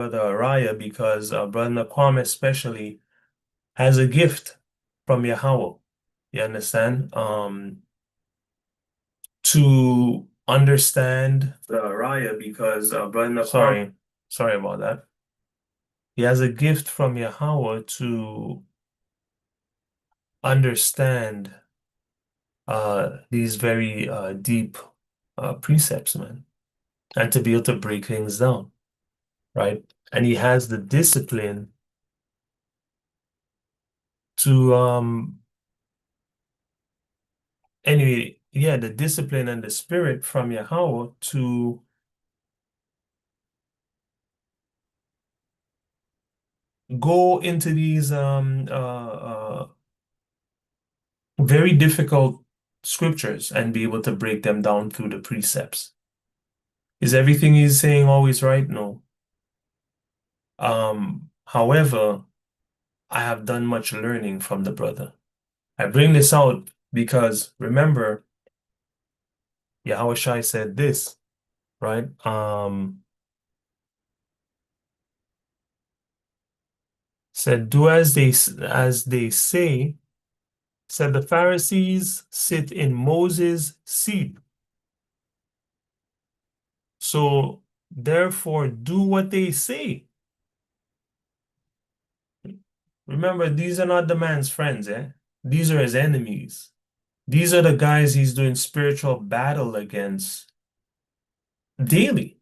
Brother Araya because Brother Nakwame especially has a gift from Yahweh. You understand? To understand Brother Araya because Brother Nakwame, sorry about that. He has a gift from Yahweh to understand these very deep precepts, man, and to be able to break things down, right? And he has the discipline to anyway, yeah, the discipline and the spirit from Yahweh to go into these very difficult scriptures and be able to break them down through the precepts. Is everything he's saying always right? No. However, I have done much learning from the brother. I bring this out because remember, Yahweh Shai said this, right? Said, do as they say, said the Pharisees sit in Moses' seat. So therefore do what they say. Remember, these are not the man's friends, eh? These are his enemies. These are the guys he's doing spiritual battle against daily.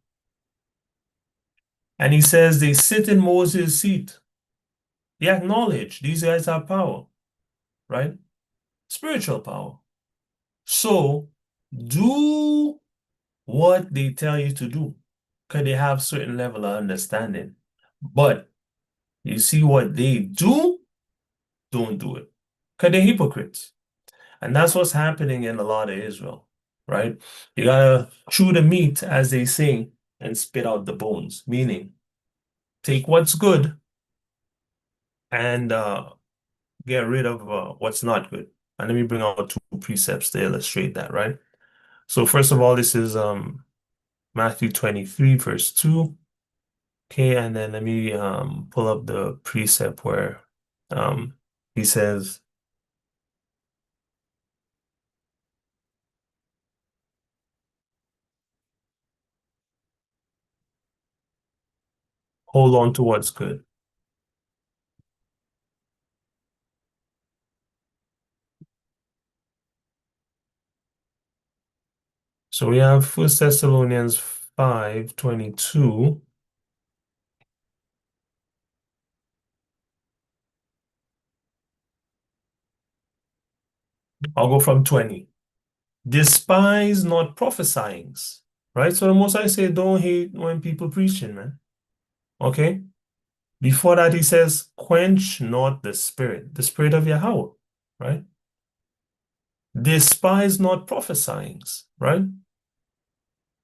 And he says they sit in Moses' seat. They acknowledge these guys have power, right? Spiritual power. So do what they tell you to do, because they have certain level of understanding. But you see what they do, don't do it. Because they're hypocrites. And that's what's happening in a lot of Israel, right? You gotta chew the meat, as they say, and spit out the bones, meaning take what's good and get rid of what's not good. And let me bring out two precepts to illustrate that, right? So first of all, this is Matthew 23, verse 2. Okay, and then let me pull up the precept where um he says, hold on to what's good. So we have First Thessalonians 5:22. I'll go from 20. Despise not prophesyings. Right? So the most I say, don't hate when people preaching, man. Okay? Before that, he says, quench not the spirit of Yahweh, right? Despise not prophesyings, right?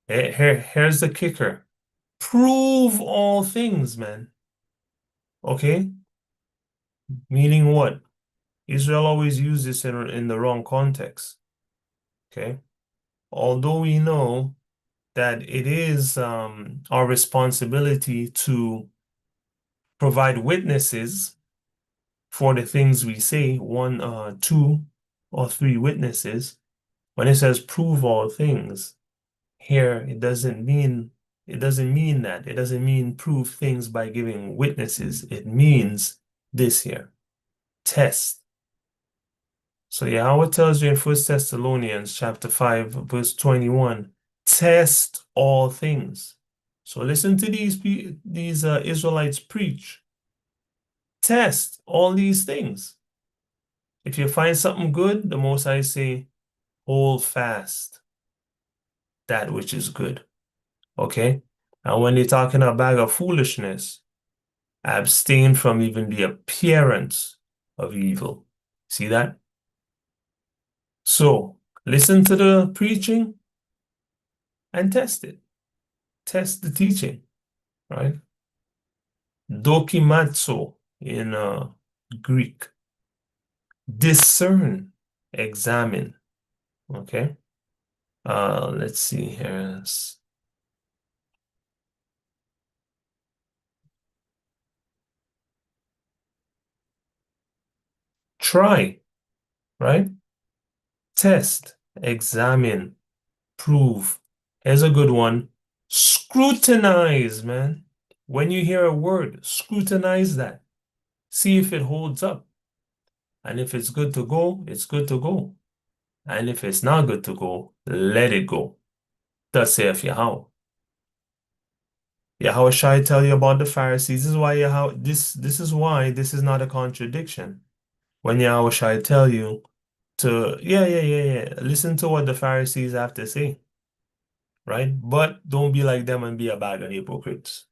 Here's the kicker. Prove all things, man. Okay? Meaning what? Israel always used this in the wrong context. Okay? Although we know that it is our responsibility to provide witnesses for the things we say, one, two, or three witnesses. When it says prove all things, here it doesn't mean that. It doesn't mean prove things by giving witnesses. It means this here. Test. So Yahweh tells you in First Thessalonians chapter 5, verse 21, test all things. So listen to these Israelites preach. Test all these things. If you find something good, the Most High say, hold fast that which is good. Okay? And when you're talking a bag of foolishness, abstain from even the appearance of evil. See that? So listen to the preaching and test it. Test the teaching, right? Dokimazo in Greek. Discern, examine. Okay. Let's see here. Try, right? Test, examine, prove. Here's a good one. Scrutinize, man. When you hear a word, scrutinize that. See if it holds up. And if it's good to go, it's good to go. And if it's not good to go, let it go. Thus saith Yahweh. Yahweh shall tell you about the Pharisees. This is why this is why this is not a contradiction. When Yahweh shall tell you to listen to what the Pharisees have to say, right? But don't be like them and be a bag of hypocrites.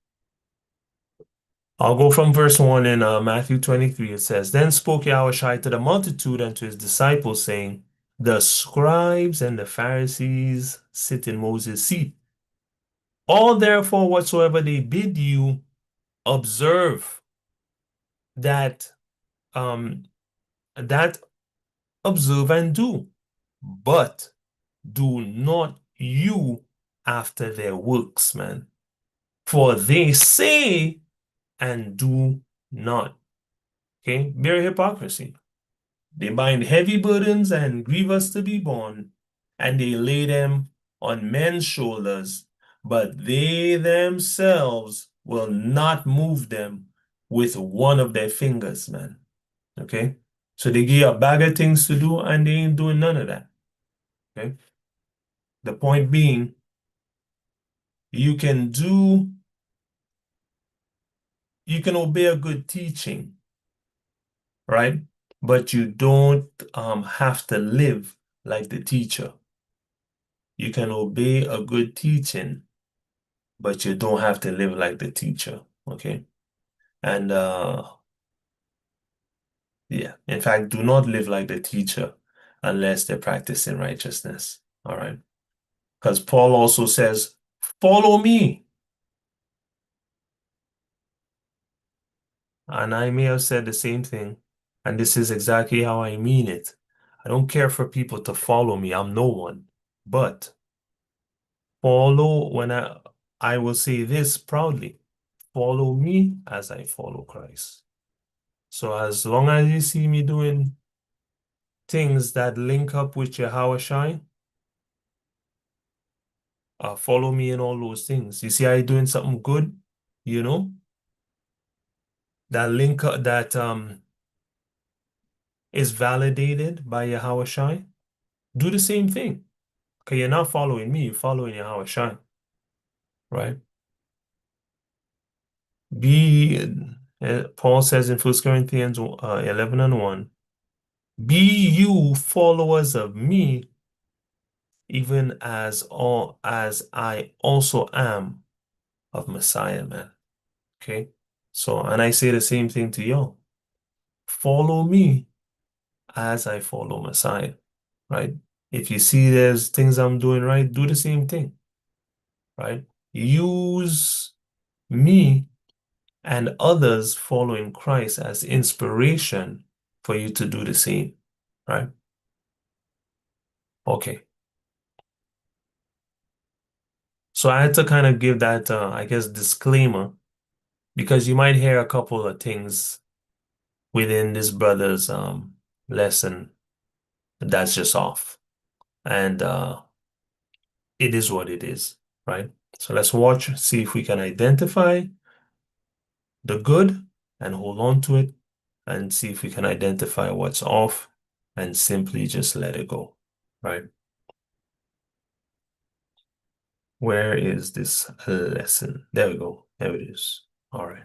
I'll go from verse 1 in Matthew 23. It says, Then spoke Yahushua to the multitude and to his disciples, saying, The scribes and the Pharisees sit in Moses' seat. All therefore whatsoever they bid you, observe that that observe and do, but do not you after their works, man. For they say and do not. Okay, mere hypocrisy. They bind heavy burdens and grievous to be borne, and they lay them on men's shoulders, but they themselves will not move them with one of their fingers, man. Okay? So they give you a bag of things to do, and they ain't doing none of that. Okay? The point being, you can obey a good teaching, right? But you don't have to live like the teacher. You can obey a good teaching, but you don't have to live like the teacher, okay? And yeah, in fact, do not live like the teacher unless they're practicing righteousness, all right? Because Paul also says, follow me. And I may have said the same thing, and this is exactly how I mean it. I don't care for people to follow me. I'm no one. But I will say this proudly, follow me as I follow Christ. So as long as you see me doing things that link up with Yahweh Shai, follow me in all those things. You see I doing something good, you know, that link up that is validated by Yahweh Shai, do the same thing. Okay, you're not following me, you're following Yahweh Shai, right? Paul says in 1 Corinthians 11:1, be you followers of me, even as I also am of Messiah, man. Okay? So, and I say the same thing to y'all. Follow me as I follow Messiah, right? If you see there's things I'm doing right, do the same thing, right? Use me and others following Christ as inspiration for you to do the same, right? Okay. So I had to kind of give that, I guess, disclaimer because you might hear a couple of things within this brother's lesson that's just off. And it is what it is, right? So let's watch, see if we can identify the good and hold on to it, and see if we can identify what's off and simply just let it go, right? Where is this lesson? There we go. There it is. All right.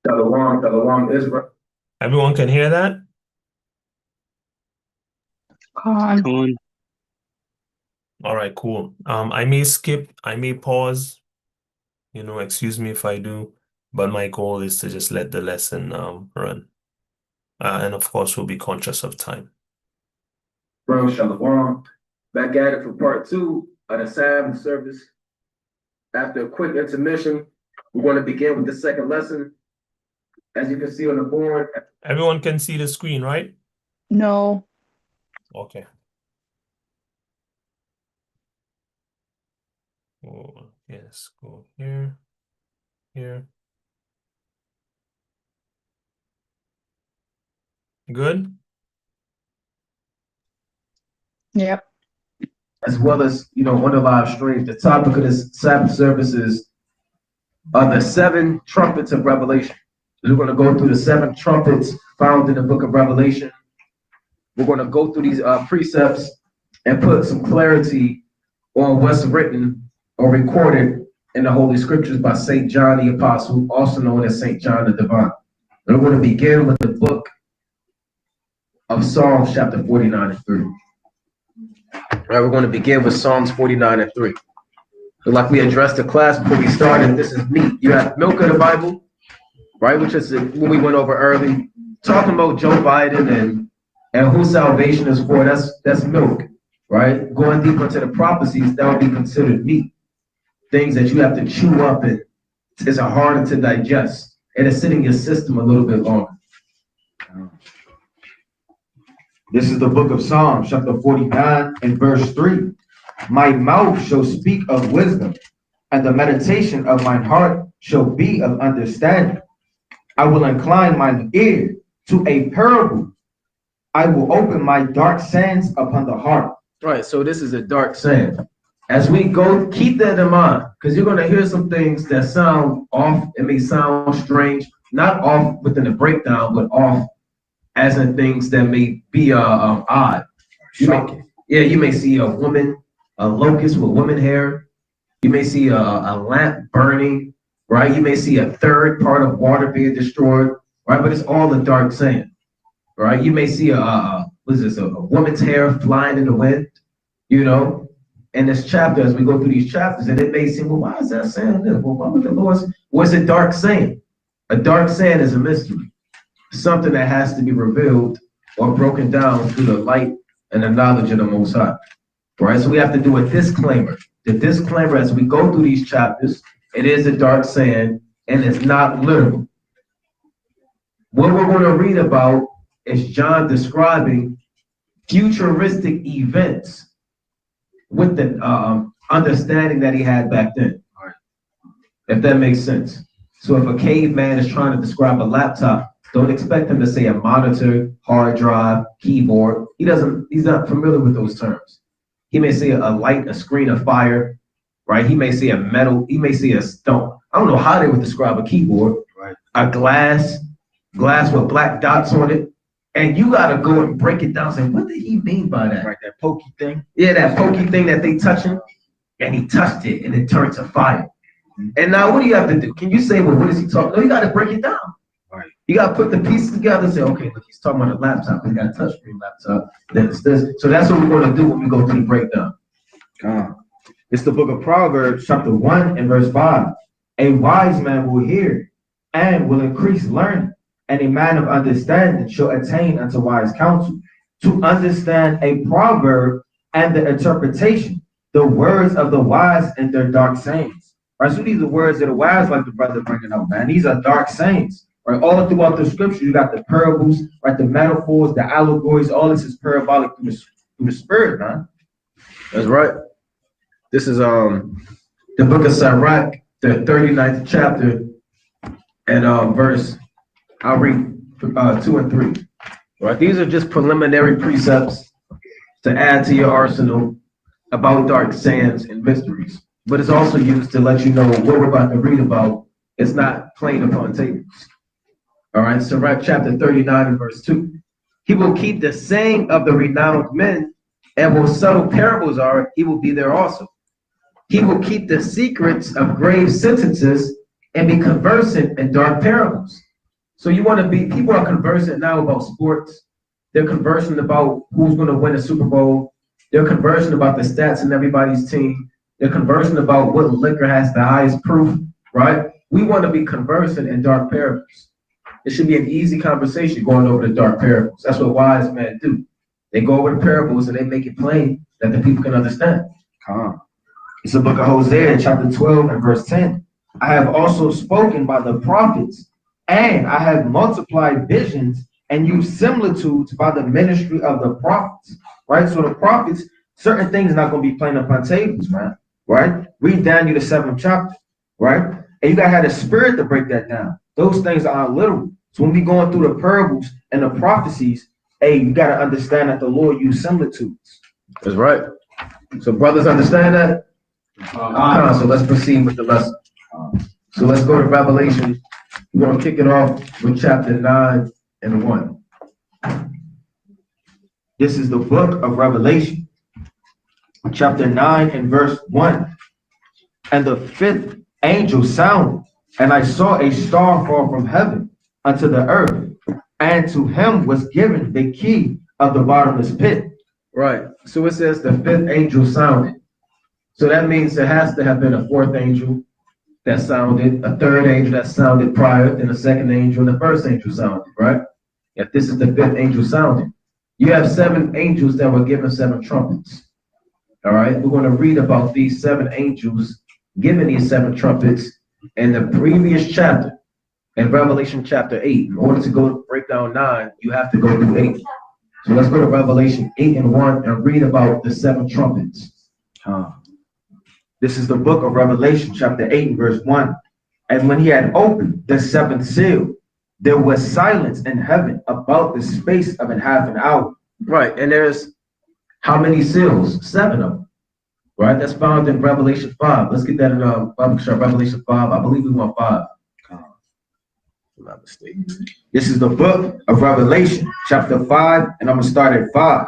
Shalom, Israel. Everyone can hear that? Con. All right, cool. I may skip, I may pause, excuse me if I do, but my goal is to just let the lesson run. And of course, we'll be conscious of time. Bro, Shalom. Back at it for part 2 of the Sabbath service. After a quick intermission, we're going to begin with the second lesson. As you can see on the board. Everyone can see the screen, right? No. Okay. Oh, yes, go here, here. Good? Yep. As well as, on the live stream, the topic of this Sabbath service is the 7 trumpets of Revelation. We're going to go through the 7 trumpets found in the book of Revelation. We're going to go through these precepts and put some clarity on what's written or recorded in the Holy Scriptures by St. John the Apostle, also known as St. John the Divine. And we're going to begin with the book of Psalms, chapter 49 and 3. All right, we're going to begin with Psalms 49 and 3. So like we addressed the class before we started, this is meat. You have milk of the Bible, right, which is what we went over early, talking about Joe Biden and who salvation is for. That's milk, right? Going deeper into the prophecies, that would be considered meat. Things that you have to chew up and it's harder to digest. And it's sitting in your system a little bit longer. This is the book of Psalms, chapter 49 and verse 3. My mouth shall speak of wisdom, and the meditation of mine heart shall be of understanding. I will incline mine ear to a parable. I will open my dark sands upon the heart. Right, so this is a dark sand. As we go, keep that in mind, because you're going to hear some things that sound off. It may sound strange, not off within the breakdown, but off as in things that may be odd. You may see a woman, a locust with woman hair. You may see a lamp burning, right? You may see a third part of water being destroyed, right? But it's all a dark sand, right? You may see a woman's hair flying in the wind, in this chapter, as we go through these chapters, and it may seem, well, why is that saying this? Well, why would the Lord? What's a dark saying? A dark saying is a mystery, something that has to be revealed or broken down through the light and the knowledge of the Most High. Right? So we have to do a disclaimer. The disclaimer as we go through these chapters, it is a dark saying and it's not literal. What we're going to read about is John describing futuristic events with the understanding that he had back then. If that makes sense. So if a caveman is trying to describe a laptop, don't expect him to say a monitor, hard drive, keyboard. He's not familiar with those terms. He may say a light, a screen of fire, right? He may say a metal, he may say a stone. I don't know how they would describe a keyboard, right? A glass with black dots on it. And you got to go and break it down, saying, what did he mean by that? Right, that pokey thing. Yeah, that pokey thing that they touching. And he touched it and it turned to fire. And now what do you have to do? Can you say, well, what is he talking? No, you got to break it down. Right. You got to put the pieces together and say, okay, look, he's talking about a laptop. He's got a touchscreen laptop. Then it's this. So that's what we're going to do when we go through the breakdown. It's the book of Proverbs, chapter 1 and verse 5. A wise man will hear and will increase learning, and a man of understanding shall attain unto wise counsel. To understand a proverb and the interpretation, the words of the wise and their dark sayings. Right, so these are words of the wise, like the brother bringing up, man. These are dark sayings. Right, all throughout the scripture, you got the parables, right, the metaphors, the allegories. All this is parabolic through the spirit, man. That's right. This is the book of Sirach, the 39th chapter, and verse. I'll read 2 and 3. Right, these are just preliminary precepts to add to your arsenal about dark sayings and mysteries. But it's also used to let you know what we're about to read about. It's not plain upon tables. All right, Sirach chapter 39 and verse 2. He will keep the saying of the renowned men, and where subtle parables are, he will be there also. He will keep the secrets of grave sentences and be conversant in dark parables. So you want to be, people are conversant now about sports. They're conversant about who's going to win a Super Bowl. They're conversant about the stats in everybody's team. They're conversant about what liquor has the highest proof, right? We want to be conversant in dark parables. It should be an easy conversation going over the dark parables. That's what wise men do. They go over the parables and they make it plain that the people can understand. It's the book of Hosea, chapter 12 and verse 10. I have also spoken by the prophets, and I have multiplied visions and used similitudes by the ministry of the prophets. Right? So the prophets, certain things are not going to be plain upon tables, man. Right? Read Daniel the 7th chapter. Right? And you got to have the spirit to break that down. Those things are literal. So when we going through the parables and the prophecies, hey, you got to understand that the Lord used similitudes. That's right. So brothers understand that? So let's proceed with the lesson. So let's go to Revelation. We're going to kick it off with chapter 9 and 1. This is the book of Revelation, chapter 9 and verse 1. And the fifth angel sounded, and I saw a star fall from heaven unto the earth, and to him was given the key of the bottomless pit. Right. So it says the fifth angel sounded. So that means there has to have been a fourth angel that sounded, a third angel that sounded prior, then a second angel, and the first angel sounded, right? If this is the fifth angel sounding, you have 7 angels that were given 7 trumpets. All right. We're going to read about these 7 angels given these 7 trumpets in the previous chapter, in Revelation chapter 8. In order to go break down 9, you have to go through 8. So let's go to Revelation 8 and 1 and read about the 7 trumpets. This is the book of Revelation, chapter 8, verse 1. And when he had opened the 7th seal, there was silence in heaven about the space of half an hour. Right. And there's how many seals? 7 of them. Right. That's found in Revelation 5. Let's get that in Revelation 5. I believe we want 5. If I'm not mistaken. This is the book of Revelation, chapter 5, and I'm going to start at 5.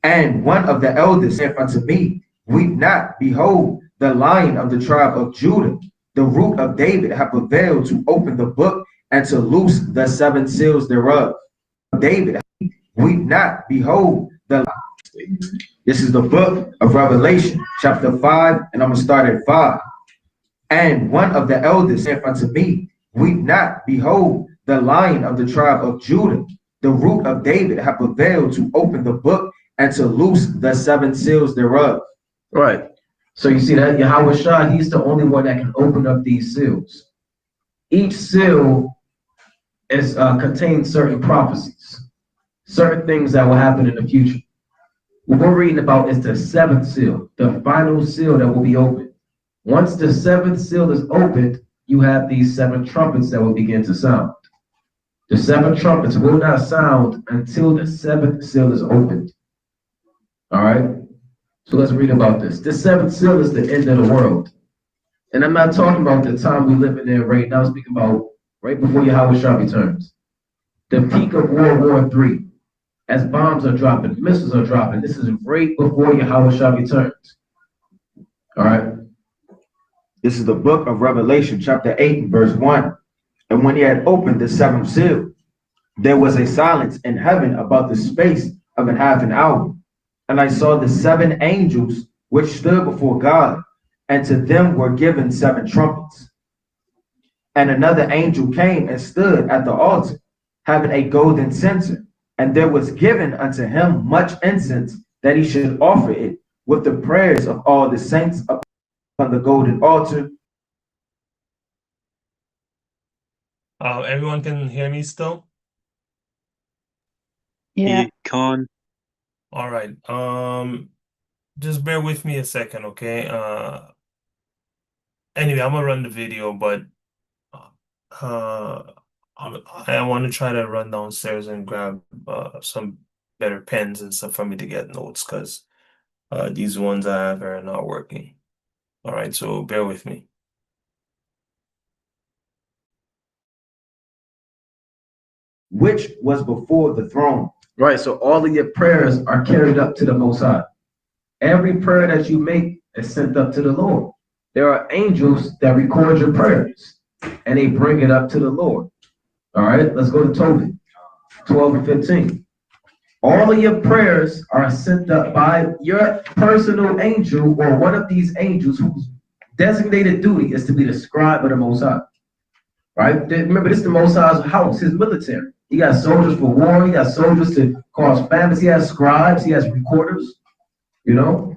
And one of the elders said unto me, weep not, behold, the Lion of the tribe of Judah, the root of David, hath prevailed to open the book and to loose the 7 seals thereof. David, weep not, behold, the. This is the book of Revelation, chapter 5, and I'm going to start at 5. And one of the elders said unto me, weep not, behold, the Lion of the tribe of Judah, the root of David, hath prevailed to open the book and to loose the 7 seals thereof. Right. So you see that Yahweh Shah, he's the only one that can open up these seals. Each seal is contains certain prophecies, certain things that will happen in the future. What we're reading about is the 7th seal, the final seal that will be opened. Once the 7th seal is opened, you have these 7 trumpets that will begin to sound. The 7 trumpets will not sound until the 7th seal is opened. All right. So let's read about this. The 7th seal is the end of the world. And I'm not talking about the time we live in there right now. I'm speaking about right before Yahweh Shah returns. The peak of World War III. As bombs are dropping, missiles are dropping. This is right before Yahweh Shah returns. All right. This is the book of Revelation, chapter 8, verse 1. And when he had opened the 7th seal, there was a silence in heaven about the space of half an hour. And I saw the 7 angels which stood before God, and to them were given 7 trumpets. And another angel came and stood at the altar, having a golden censer, and there was given unto him much incense, that he should offer it with the prayers of all the saints upon the golden altar. Everyone can hear me still? Yeah. Con. All right. Just bear with me a second, okay? Anyway, I'm gonna run the video, but I want to try to run downstairs and grab some better pens and stuff for me to get notes, because these ones I have are not working. All right, so bear with me. Which was before the throne. Right. So all of your prayers are carried up to the Most High. Every prayer that you make is sent up to the Lord. There are angels that record your prayers and they bring it up to the Lord. All right. Let's go to Tobit 12 and 15. All of your prayers are sent up by your personal angel or one of these angels whose designated duty is to be the scribe of the Most High. Right. Remember, this is the Most High's house, his military. He got soldiers for war. He got soldiers to cause famines. He has scribes. He has recorders. You know?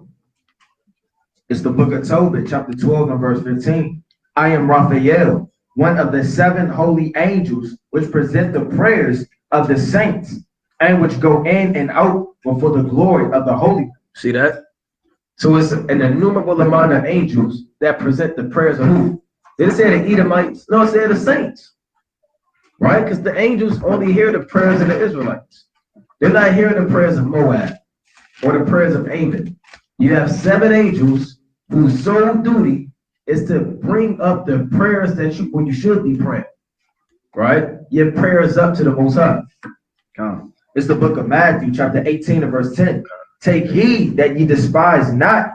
It's the book of Tobit, chapter 12 and verse 15. I am Raphael, one of the 7 holy angels, which present the prayers of the saints, and which go in and out before the glory of the holy. See that? So it's an innumerable amount of angels that present the prayers of who? Did it say the Edomites? No, it said the saints. right? Because the angels only hear the prayers of the Israelites. They're not hearing the prayers of Moab or the prayers of Ammon. You have 7 angels whose sole duty is to bring up the prayers that you should be praying, right? Your prayers up to the Most High. It's the book of Matthew, chapter 18 and verse 10. Take heed that ye despise not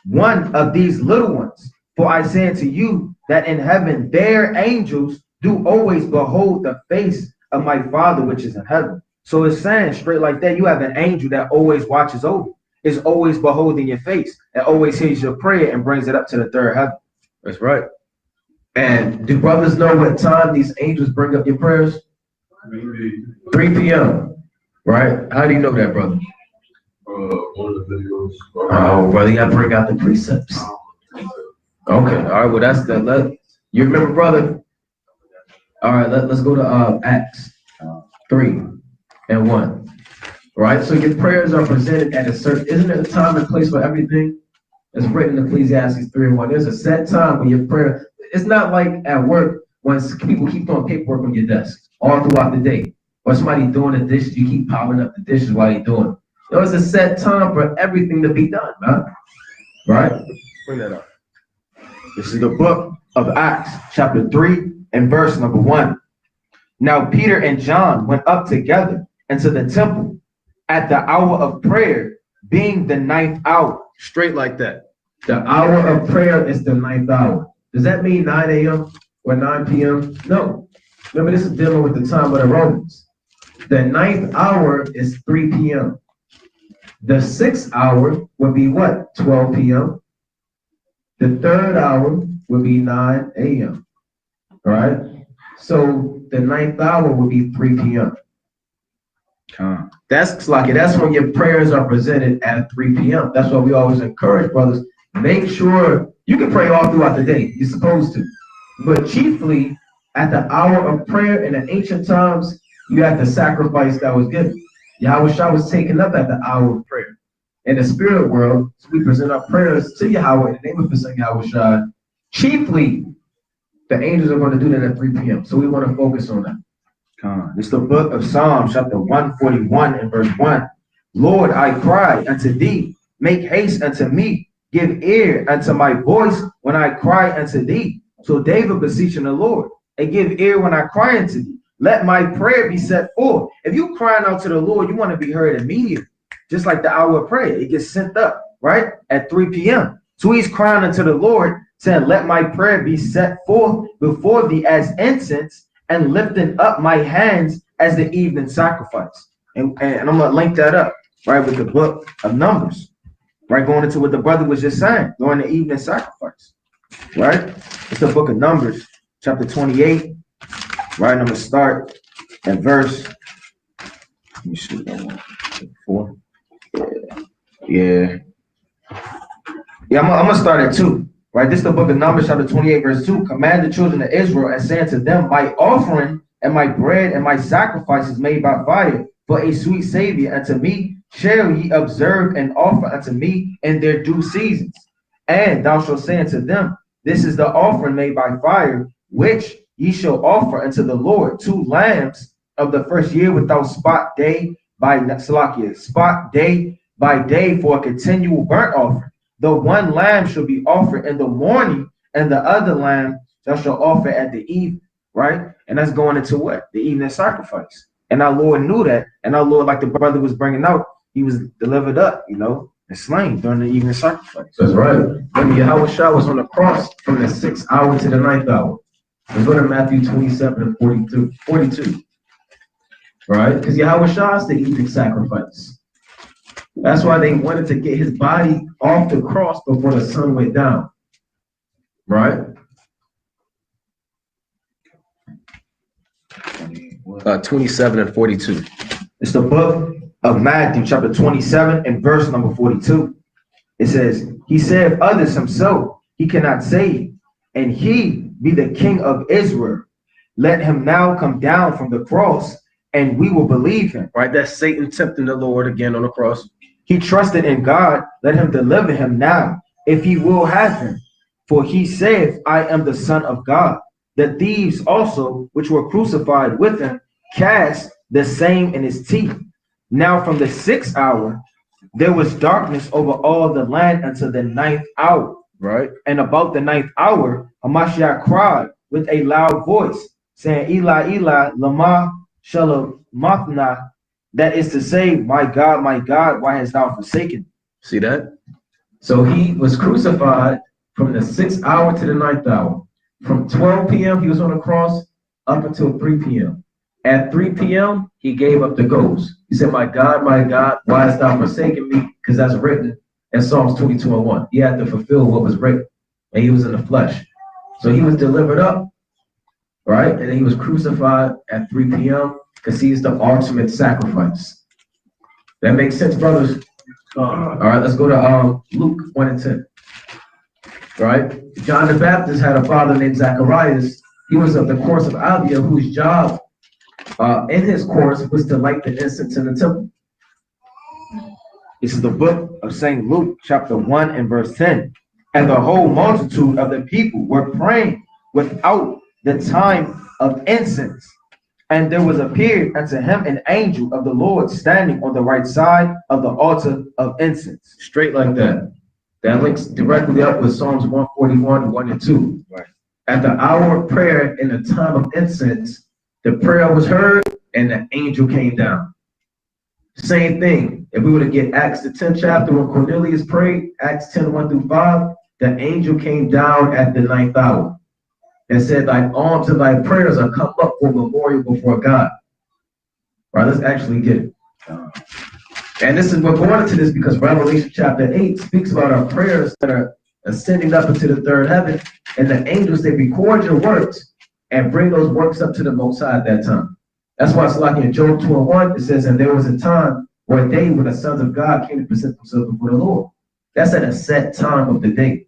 one of these little ones. For I say unto you that in heaven their angels do always behold the face of my Father which is in heaven. So it's saying straight like that, you have an angel that always watches over, is always beholding your face, and always hears your prayer and brings it up to the third heaven. That's right. And do brothers know what time these angels bring up your prayers? 3 p.m. Right? How do you know that, brother? One of the videos. Oh, brother, you gotta bring out the precepts. Okay, all right, well, that's that. You remember, brother? All right, let's go to Acts 3 and 1. Right, so your prayers are presented at a certain, isn't there a time and place for everything? It's written in Ecclesiastes 3 and 1. There's a set time when your prayer, it's not like at work when people keep throwing paperwork on your desk all throughout the day. Or somebody doing the dishes, you keep piling up the dishes while you're doing it. There's a set time for everything to be done, man. Right? Bring that up. This is the book of Acts, chapter 3 and verse number 1. Now Peter and John went up together into the temple at the hour of prayer, being the 9th hour. Straight like that. The hour of prayer is the 9th hour. Does that mean 9 a.m. or 9 p.m.? No. Remember, this is dealing with the time of the Romans. The 9th hour is 3 p.m. The 6th hour would be what? 12 p.m. The 3rd hour would be 9 a.m. All right? So the 9th hour would be 3 p.m. That's like that's when your prayers are presented at 3 p.m. That's why we always encourage brothers, make sure you can pray all throughout the day. You're supposed to. But chiefly at the hour of prayer in the ancient times, you had the sacrifice that was given. Yahweh Shah was taken up at the hour of prayer. In the spirit world, so we present our prayers to Yahweh in the name of His Son Yahweh Shah. Chiefly, the angels are going to do that at 3 p.m. So we want to focus on that. It's the book of Psalms, chapter 141 and verse 1. Lord, I cry unto thee, make haste unto me, give ear unto my voice when I cry unto thee. So David beseeching the Lord, and give ear when I cry unto thee. Let my prayer be set forth. If you crying out to the Lord, you want to be heard immediately. Just like the hour of prayer, it gets sent up, right? At 3 p.m. So he's crying unto the Lord, saying, let my prayer be set forth before thee as incense, and lifting up my hands as the evening sacrifice. And I'm going to link that up, right, with the book of Numbers, right, going into what the brother was just saying, during the evening sacrifice, right? It's the book of Numbers, chapter 28, right, and I'm going to start at verse, let me see that one, 4. Yeah, I'm going to start at 2. Right, this is the book of Numbers, chapter 28, verse 2. Command the children of Israel and saying to them, my offering and my bread and my sacrifices made by fire for a sweet savior unto me shall ye observe and offer unto me in their due seasons. And thou shalt say unto them, this is the offering made by fire, which ye shall offer unto the Lord, 2 lambs of the first year without spot day by day for a continual burnt offering. The 1 lamb shall be offered in the morning, and the other lamb thou shalt offer at the evening, right? And that's going into what? The evening sacrifice. And our Lord knew that. And our Lord, like the brother was bringing out, he was delivered up, you know, and slain during the evening sacrifice. That's right. When Yahweh Shah was on the cross from the 6th hour to the 9th hour. Let's go to Matthew 27 and 42. Right? Because Yahweh Shah is the evening sacrifice. That's why they wanted to get his body off the cross before the sun went down. Right? 27 and 42. It's the book of Matthew, chapter 27 and verse number 42. It says, he said of others himself, he cannot save, and he be the king of Israel. Let him now come down from the cross, and we will believe him. Right? That's Satan tempting the Lord again on the cross. He trusted in God. Let him deliver him now, if he will have him. For he saith, I am the Son of God. The thieves also, which were crucified with him, cast the same in his teeth. Now from the 6th hour, there was darkness over all the land until the 9th hour. Right. And about the 9th hour, Hamashiach cried with a loud voice, saying, Eli, Eli, lama shalamathna, that is to say, my God, why hast thou forsaken me? See that? So he was crucified from the 6th hour to the 9th hour. From 12 p.m. he was on the cross up until 3 p.m. At 3 p.m. he gave up the ghost. He said, my God, why hast thou forsaken me? Because that's written in Psalms 22:1. He had to fulfill what was written, and he was in the flesh. So he was delivered up, right? And then he was crucified at 3 p.m. because he's the ultimate sacrifice. That makes sense, brothers? All right, let's go to Luke 1 and 10. Right? John the Baptist had a father named Zacharias. He was of the course of Abia, whose job in his course was to light the incense in the temple. This is the book of St. Luke, chapter 1 and verse 10. And the whole multitude of the people were praying without the time of incense. And there was appeared unto him an angel of the Lord standing on the right side of the altar of incense. Straight like that. That links directly up with Psalms 141, 1 and 2. Right. At the hour of prayer in the time of incense, the prayer was heard and the angel came down. Same thing. If we were to get Acts the 10th chapter when Cornelius prayed, Acts 10, 1 through 5, the angel came down at the 9th hour and said, thy alms and thy prayers are come up for memorial before God. All right, let's actually get it. And this is, we're going into this because Revelation chapter 8 speaks about our prayers that are ascending up into the third heaven, and the angels, they record your works and bring those works up to the Most High at that time. That's why it's like in Job 2:1, it says, and there was a time where when the sons of God came to present themselves before the Lord. That's at a set time of the day.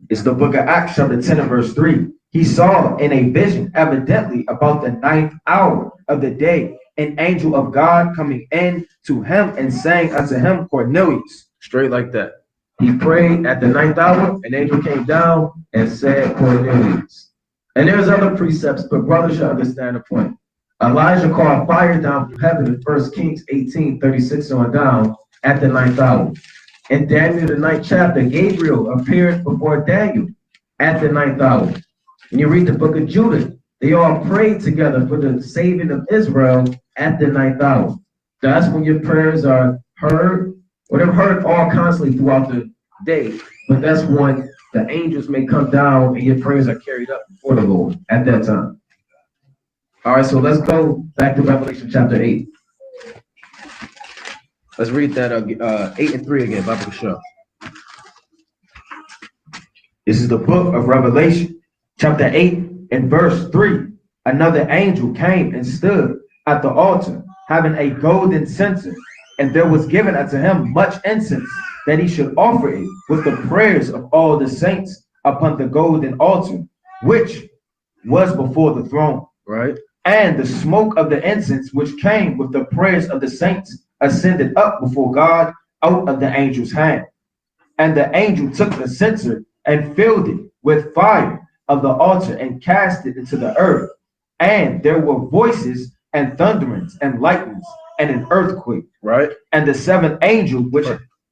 It's the book of Acts, chapter 10 and verse 3. He saw in a vision, evidently about the 9th hour of the day, an angel of God coming in to him and saying unto him, Cornelius. Straight like that. He prayed at the 9th hour, an angel came down and said, Cornelius. And there's other precepts, but brothers should understand the point. Elijah called fire down from heaven in 1 Kings 18:36 on down at the 9th hour. In Daniel, the 9th chapter, Gabriel appeared before Daniel at the 9th hour. When you read the book of Judah, they all prayed together for the saving of Israel at the 9th hour. That's when your prayers are heard, or they're heard all constantly throughout the day. But that's when the angels may come down and your prayers are carried up before the Lord at that time. All right, so let's go back to Revelation chapter 8. Let's read that 8 and 3 again, Bible show. This is the book of Revelation, chapter 8 and verse 3. Another angel came and stood at the altar, having a golden censer, and there was given unto him much incense, that he should offer it with the prayers of all the saints upon the golden altar, which was before the throne. Right. And the smoke of the incense, which came with the prayers of the saints, ascended up before God out of the angel's hand. And the angel took the censer and filled it with fire of the altar and cast it into the earth. And there were voices and thunderings and lightnings and an earthquake. Right. And the seven angels which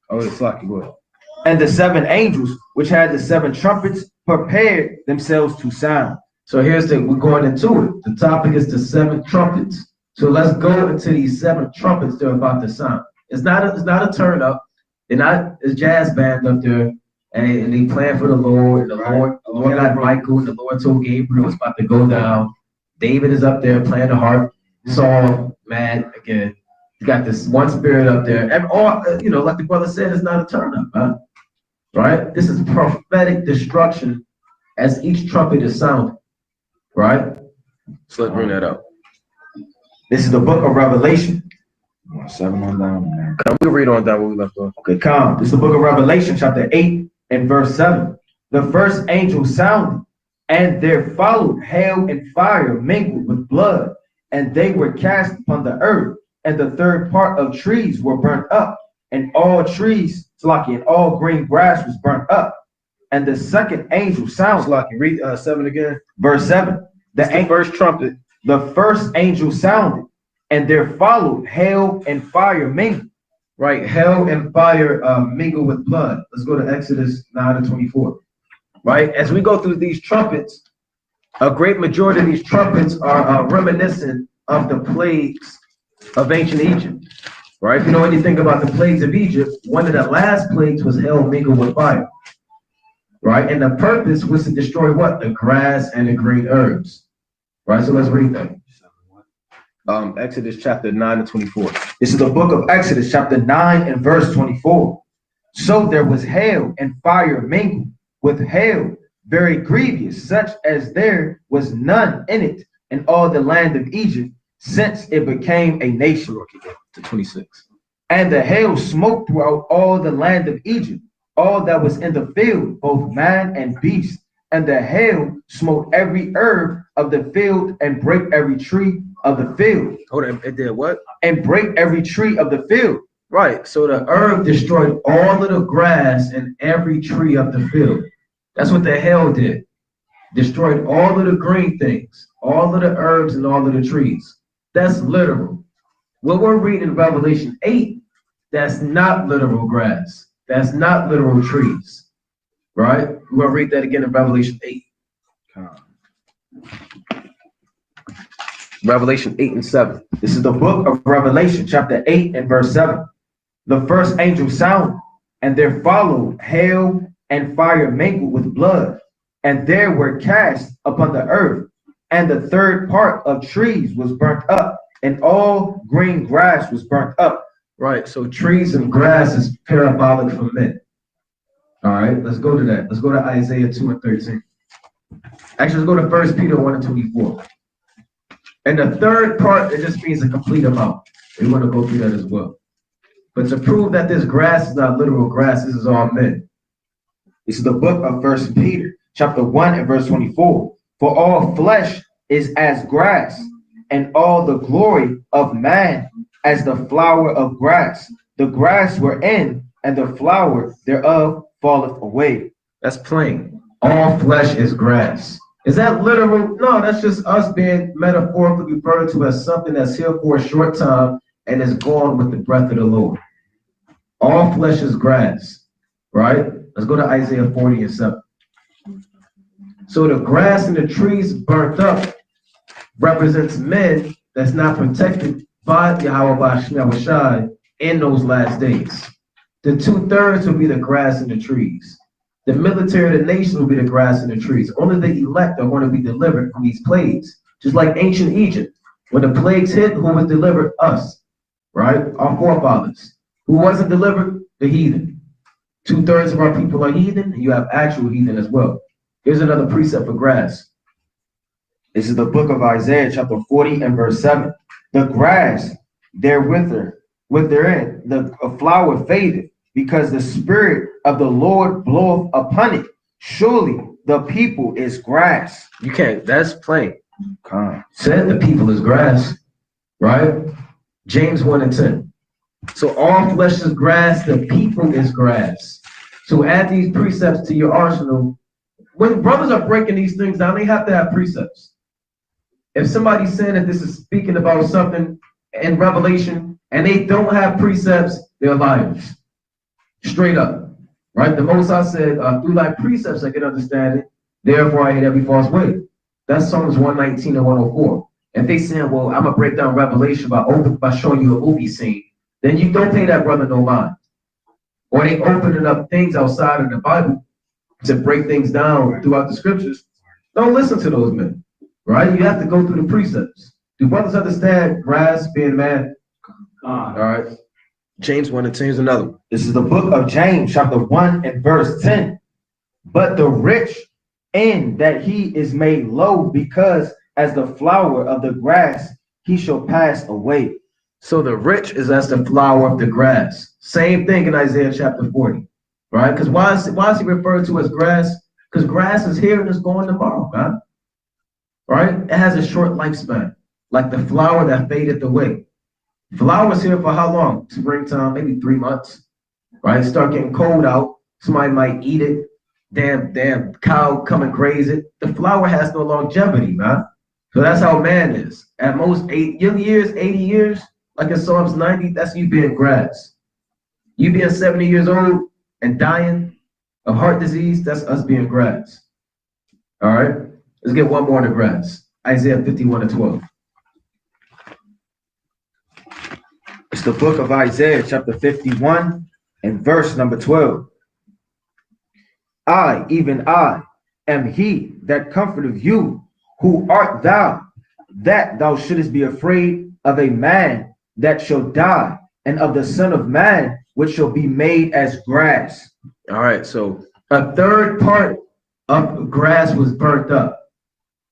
it's lucky. Go ahead. And the seven angels which had the seven trumpets prepared themselves to sound. So we're going into it. The topic is the seven trumpets. So let's go into these seven trumpets they're about to sound. It's not a turn up. They're not a jazz band up there and they playing for the Lord. The Lord got Michael, and the Lord told Gabriel it's about to go down. David is up there playing the harp. Saul, mad again. You got this one spirit up there. And all, like the brother said, it's not a turn up, huh? Right? This is prophetic destruction as each trumpet is sounded. Right? So let's bring that up. This is the book of Revelation. 7 on down, man. Come, we'll read on down where we left off. Okay, come. This is the book of Revelation, chapter 8 and verse 7. The first angel sounded, and there followed hail and fire mingled with blood, and they were cast upon the earth, and the third part of trees were burnt up, and all trees, and all green grass was burnt up, and the second angel sounded. Like you read 7 again. Verse 7. The first trumpet. The first angel sounded, and there followed hail and fire mingled. Right, hell and fire mingle with blood. Let's go to Exodus 9:24. Right, as we go through these trumpets, a great majority of these trumpets are reminiscent of the plagues of ancient Egypt. Right, if you know anything about the plagues of Egypt, one of the last plagues was hell mingled with fire. Right, and the purpose was to destroy what? The grass and the green herbs. Right, so let's read that. Exodus chapter 9:24. This is the book of Exodus, chapter 9 and verse 24. So there was hail and fire mingled with hail, very grievous, such as there was none in it in all the land of Egypt, since it became a nation. To 26. And the hail smote throughout all the land of Egypt, all that was in the field, both man and beast. And the hail smote every herb of the field and brake every tree of the field. Hold on, it did what? And break every tree of the field. Right, so the herb destroyed all of the grass and every tree of the field. That's what the hail did. Destroyed all of the green things, all of the herbs and all of the trees. That's literal. What we're reading in Revelation 8, that's not literal grass. That's not literal trees. Right? We're going to read that again in Revelation 8. Revelation 8 and 7. This is the book of Revelation, chapter 8 and verse 7. The first angel sounded, and there followed hail and fire mingled with blood, and there were cast upon the earth, and the third part of trees was burnt up, and all green grass was burnt up. Right, so trees and grass is parabolic for men. All right, let's go to that. Let's go to Isaiah 2 and 13. Actually, let's go to 1 Peter 1 and 24. And the third part, it just means a complete amount. We want to go through that as well. But to prove that this grass is not literal grass, this is all men. This is the book of 1 Peter, chapter 1 and verse 24. For all flesh is as grass, and all the glory of man as the flower of grass. The grass wherein, and the flower thereof falleth away. That's plain. All flesh is grass. Is that literal? No, that's just us being metaphorically referred to as something that's here for a short time and is gone with the breath of the Lord. All flesh is grass, right? Let's go to Isaiah 40 and 7. So the grass and the trees burnt up represents men that's not protected by Yahweh in those last days. The 2/3 will be the grass and the trees. The military of the nation will be the grass and the trees. Only the elect are going to be delivered from these plagues. Just like ancient Egypt. When the plagues hit, who was delivered? Us. Right? Our forefathers. Who wasn't delivered? The heathen. 2/3 of our people are heathen, and you have actual heathen as well. Here's another precept for grass. This is the book of Isaiah, chapter 40 and verse 7. The grass withereth, the flower fadeth, because the spirit of the Lord bloweth upon it. Surely the people is grass. You can't, that's plain. Said the people is grass, right? James 1 and 10. So all flesh is grass, the people is grass. So add these precepts to your arsenal. When brothers are breaking these things down, they have to have precepts. If somebody's saying that this is speaking about something in Revelation and they don't have precepts, they're liars. Straight up, right? The Most High said, through thy precepts I can understand it, therefore I hate every false way. That's Psalms 119 and 104. If they saying, well, I'm gonna break down Revelation by showing you a movie scene, then you don't pay that brother no mind. Or they opening up things outside of the Bible to break things down throughout the scriptures. Don't listen to those men, right? You have to go through the precepts. Do brothers understand grass being man? All right. James 1 and 10 is another one. This is the book of James, chapter 1 and verse 10. But the rich in that he is made low, because as the flower of the grass, he shall pass away. So the rich is as the flower of the grass. Same thing in Isaiah chapter 40, right? Because why is he referred to as grass? Because grass is here and it's going tomorrow, God. Right? It has a short lifespan, like the flower that fadeth away. Flowers here for how long? Springtime, maybe 3 months, right? Start getting cold out. Somebody might eat it, damn cow come and graze it. The flower has no longevity, man. So that's how man is. At most 80 years, like in Psalms 90, that's you being grass. You being 70 years old and dying of heart disease, that's us being grass. All right, let's get one more in the grass. Isaiah 51:12. It's the book of Isaiah, chapter 51, and verse number 12. I, even I, am he that comforteth you. Who art thou, that thou shouldest be afraid of a man that shall die, and of the Son of Man, which shall be made as grass? All right, so a third part of grass was burnt up,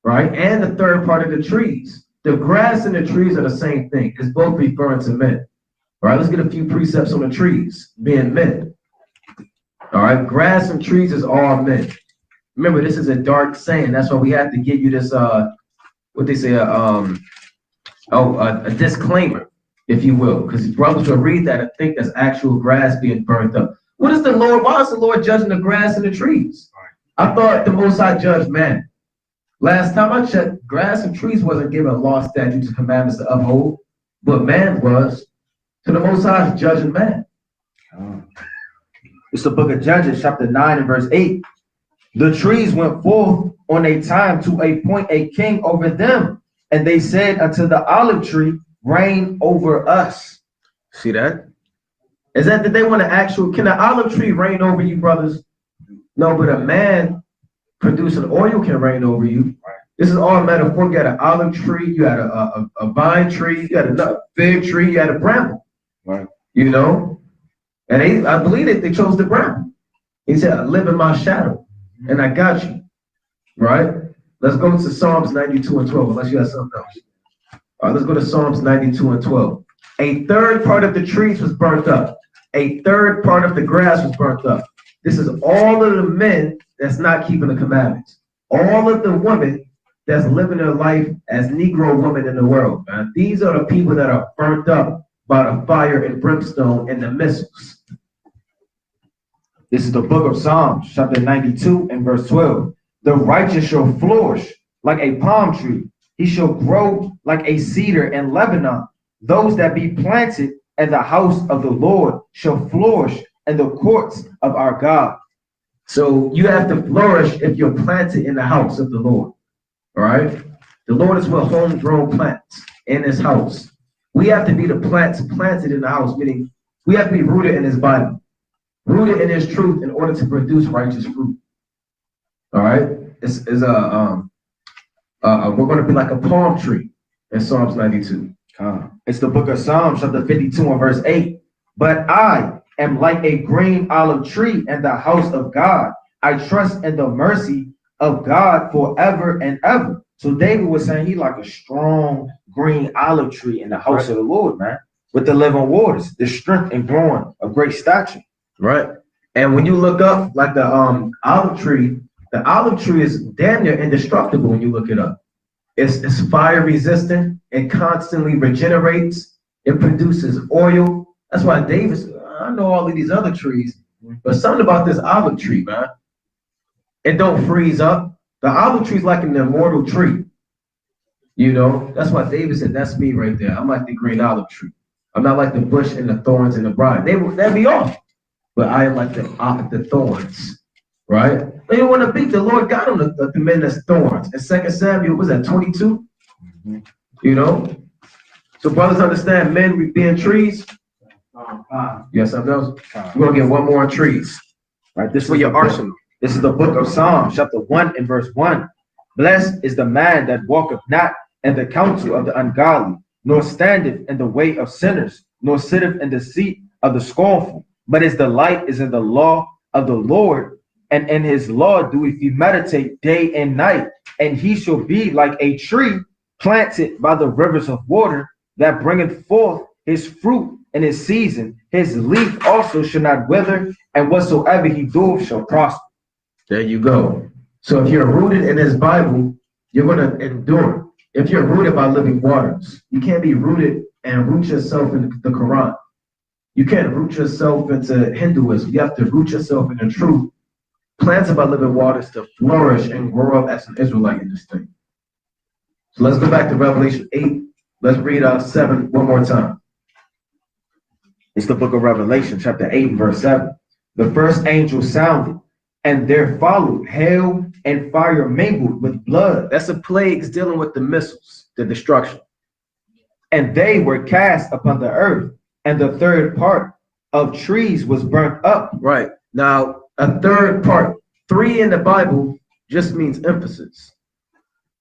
right? And the third part of the trees. The grass and the trees are the same thing. It's both referring to men. All right, let's get a few precepts on the trees being men. All right, grass and trees is all men. Remember, this is a dark saying. That's why we have to give you this, what they say, a disclaimer, if you will, because brothers will read that and think that's actual grass being burnt up. What is the Lord? Why is the Lord judging the grass and the trees? I thought the Most High judged man. Last time I checked, grass and trees wasn't given law, statutes, and commandments to uphold, but man was. So the Most High is judging man. It's the book of Judges, chapter 9 and verse 8. The trees went forth on a time to appoint a king over them, and they said unto the olive tree, reign over us. See that? Is that they want to actual, can the olive tree reign over you, brothers? No, but a man producing oil can reign over you. This is all metaphor. You got an olive tree, you had a vine tree, you had a fig tree, you had a bramble. Right. You know? And I believe they chose the bramble. He said, I live in my shadow, and I got you. Right? Let's go to Psalms 92 and 12, unless you have something else. All right, let's go to Psalms 92 and 12. A third part of the trees was burnt up. A third part of the grass was burnt up. This is all of the men that's not keeping the commandments. All of the women that's living their life as Negro women in the world. Man. These are the people that are burnt up by the fire and brimstone and the missiles. This is the book of Psalms, chapter 92 and verse 12. The righteous shall flourish like a palm tree. He shall grow like a cedar in Lebanon. Those that be planted in the house of the Lord shall flourish in the courts of our God. So you have to flourish if you're planted in the house of the Lord. All right? The Lord is with homegrown plants in his house. We have to be the plants planted in the house, meaning we have to be rooted in his Bible, rooted in his truth in order to produce righteous fruit. All right? We're going to be like a palm tree in Psalms 92. It's the book of Psalms, chapter 52 and verse 8. But I am like a green olive tree in the house of God. I trust in the mercy of God forever and ever. So David was saying he like a strong green olive tree in the house of the Lord, man, with the living waters, the strength and growing of great stature. Right. And when you look up like the olive tree is damn near indestructible when you look it up. It's fire resistant. It constantly regenerates. It produces oil. That's why David, I know all of these other trees, but something about this olive tree, man, it don't freeze up. The olive tree is like an immortal tree. You know, that's why David said, that's me right there. I'm like the green olive tree. I'm not like the bush and the thorns and the briar. That'd be off. But I am like the thorns, right? They don't want to beat the Lord got them, the men that's thorns. And 2 Samuel, was that 22? You know? So brothers understand men being trees. Yes, something else. We're going to get one more on trees. Right, this for your arsenal. This is the book of Psalms, chapter 1 and verse 1. Blessed is the man that walketh not in the counsel of the ungodly, nor standeth in the way of sinners, nor sitteth in the seat of the scornful. But his delight is in the law of the Lord, and in his law doeth he meditate day and night. And he shall be like a tree planted by the rivers of water, that bringeth forth his fruit in his season. His leaf also shall not wither, and whatsoever he doeth shall prosper. There you go. So if you're rooted in his Bible, you're going to endure. If you're rooted by living waters, you can't be rooted and root yourself in the Quran. You can't root yourself into Hinduism. You have to root yourself in the truth planted by living waters to flourish and grow up as an Israelite in this thing. So let's go back to Revelation 8. Let's read 7 one more time. It's the book of Revelation, chapter 8, verse 7. The first angel sounded, and there followed hail and fire mingled with blood. That's the plagues dealing with the missiles, the destruction. And they were cast upon the earth, and the third part of trees was burnt up. Right. Now, a third part, 3 in the Bible just means emphasis.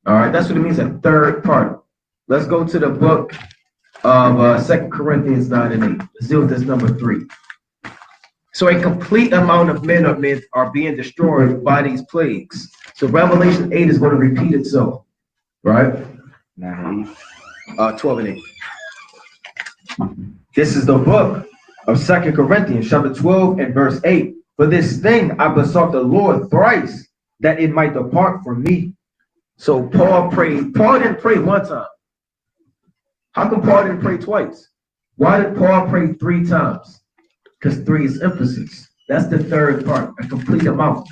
All right, that's what it means, a third part. Let's go to the book of 2 Corinthians 9 and 8. Let's deal with this number 3. So a complete amount of men are being destroyed by these plagues. So Revelation 8 is going to repeat itself, right? 12 and 8. This is the book of 2 Corinthians, chapter 12 and verse 8. For this thing I besought the Lord thrice, that it might depart from me. So Paul prayed. Paul didn't pray one time. How come Paul didn't pray twice? Why did Paul pray 3 times? Because 3 is emphasis. That's the third part, a complete amount.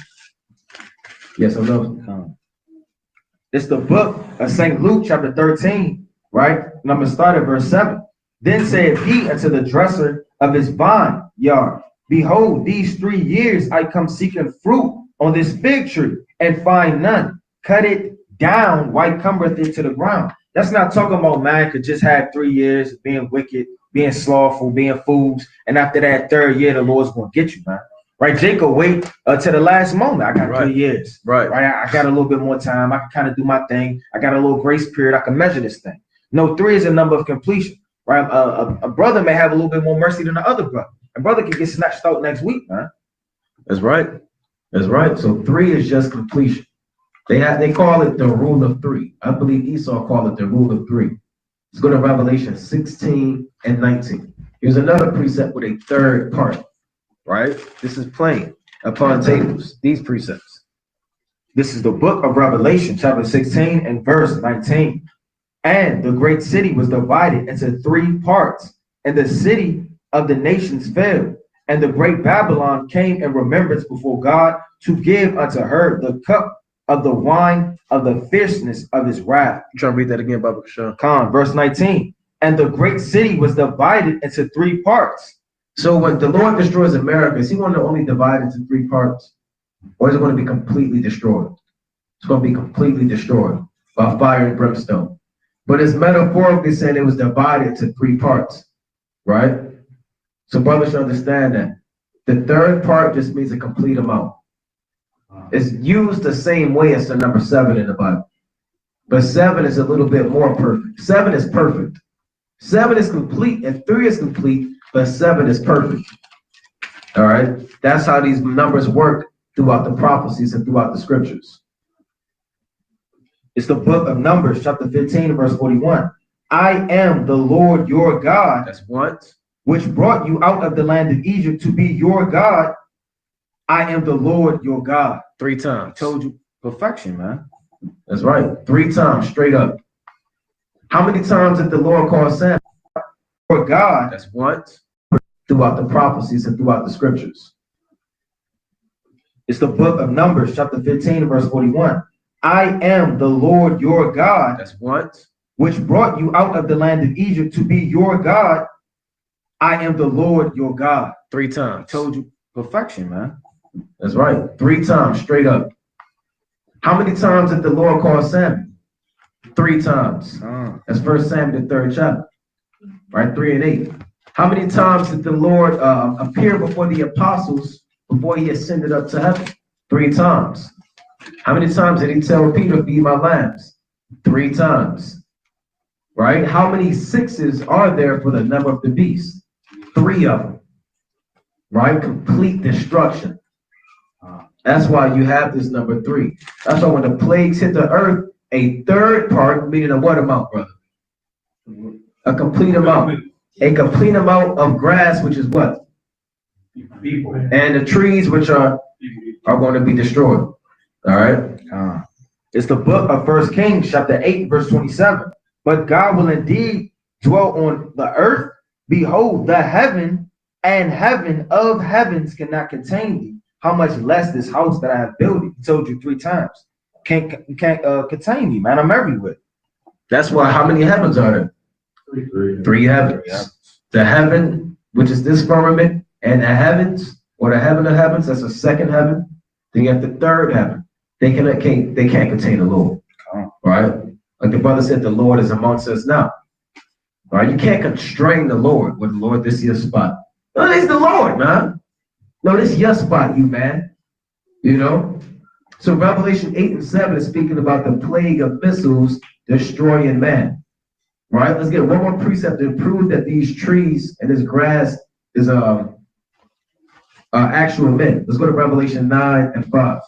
Yes, I love it. It's the book of St. Luke, chapter 13, right? And I'm going to start at verse 7. Then said he unto the dresser of his vineyard, behold, these 3 years I come seeking fruit on this fig tree, and find none. Cut it down, why cometh it to the ground? That's not talking about man could just have 3 years of being wicked, being slothful, being fools, and after that 3rd year, the Lord's going to get you, man. Right? Jacob wait to the last moment. I got 3 years. Right? I got a little bit more time. I can kind of do my thing. I got a little grace period. I can measure this thing. No, 3 is a number of completion. Right? A brother may have a little bit more mercy than the other brother. A brother can get snatched out next week, man. That's right. That's right. So 3 is just completion. They call it the rule of 3. I believe Esau called it the rule of 3. Let's go to Revelation 16 and 19. Here's another precept with a third part, right? This is plain upon tables, these precepts. This is the book of Revelation, chapter 16 and verse 19. And the great city was divided into 3 parts, and the city of the nations fell. And the great Babylon came in remembrance before God to give unto her the cup of the wine of the fierceness of his wrath. You trying to read that again, Baba Kashan? Khan, verse 19. And the great city was divided into 3 parts. So when the Lord destroys America, is he going to only divide into 3 parts? Or is it going to be completely destroyed? It's going to be completely destroyed by fire and brimstone. But it's metaphorically saying it was divided into 3 parts, right? So brothers should understand that. The third part just means a complete amount. It's used the same way as the number 7 in the Bible. But 7 is a little bit more perfect. 7 is perfect. 7 is complete and 3 is complete, but 7 is perfect. All right? That's how these numbers work throughout the prophecies and throughout the scriptures. It's the book of Numbers, chapter 15, verse 41. I am the Lord your God. That's what? Which brought you out of the land of Egypt to be your God. I am the Lord your God. 3 times. I told you, perfection, man. That's right. 3 times, straight up. How many times did the Lord call Samuel? For God. That's what? Throughout the prophecies and throughout the scriptures. It's the book of Numbers, chapter 15, verse 41. I am the Lord your God. That's what? Which brought you out of the land of Egypt to be your God. I am the Lord your God. 3 times. I told you, perfection, man. That's right. 3 times, straight up. How many times did the Lord call Samuel? 3 times. That's 1 Samuel, the 3rd chapter. Right? 3 and 8. How many times did the Lord appear before the apostles before he ascended up to heaven? 3 times. How many times did he tell Peter, feed my lambs? 3 times. Right? How many 6s are there for the number of the beast? 3 of them. Right? Complete destruction. That's why you have this number 3. That's why when the plagues hit the earth, a third part, meaning a what amount, brother? A complete amount. A complete amount of grass, which is what? People. And the trees, which are going to be destroyed. All right? It's the book of 1 Kings, chapter 8, verse 27. But God will indeed dwell on the earth. Behold, the heaven and heaven of heavens cannot contain thee. how much less this house that I have built? He told you 3 times. Can't contain me, man. I'm everywhere. That's why, how many heavens are there? 3 heavens. Yeah. The heaven, which is this firmament, and the heavens, or the heaven of heavens, that's the second heaven. Then you have the third heaven. They can't contain the Lord. Right? Like the brother said, the Lord is amongst us now. Right? You can't constrain the Lord with the Lord, this is your spot. No, this is the Lord, man. No, this is your spot, you man. You know? So Revelation 8 and 7 is speaking about the plague of missiles destroying man. Right? Let's get one more precept to prove that these trees and this grass is actual men. Let's go to Revelation 9 and 5.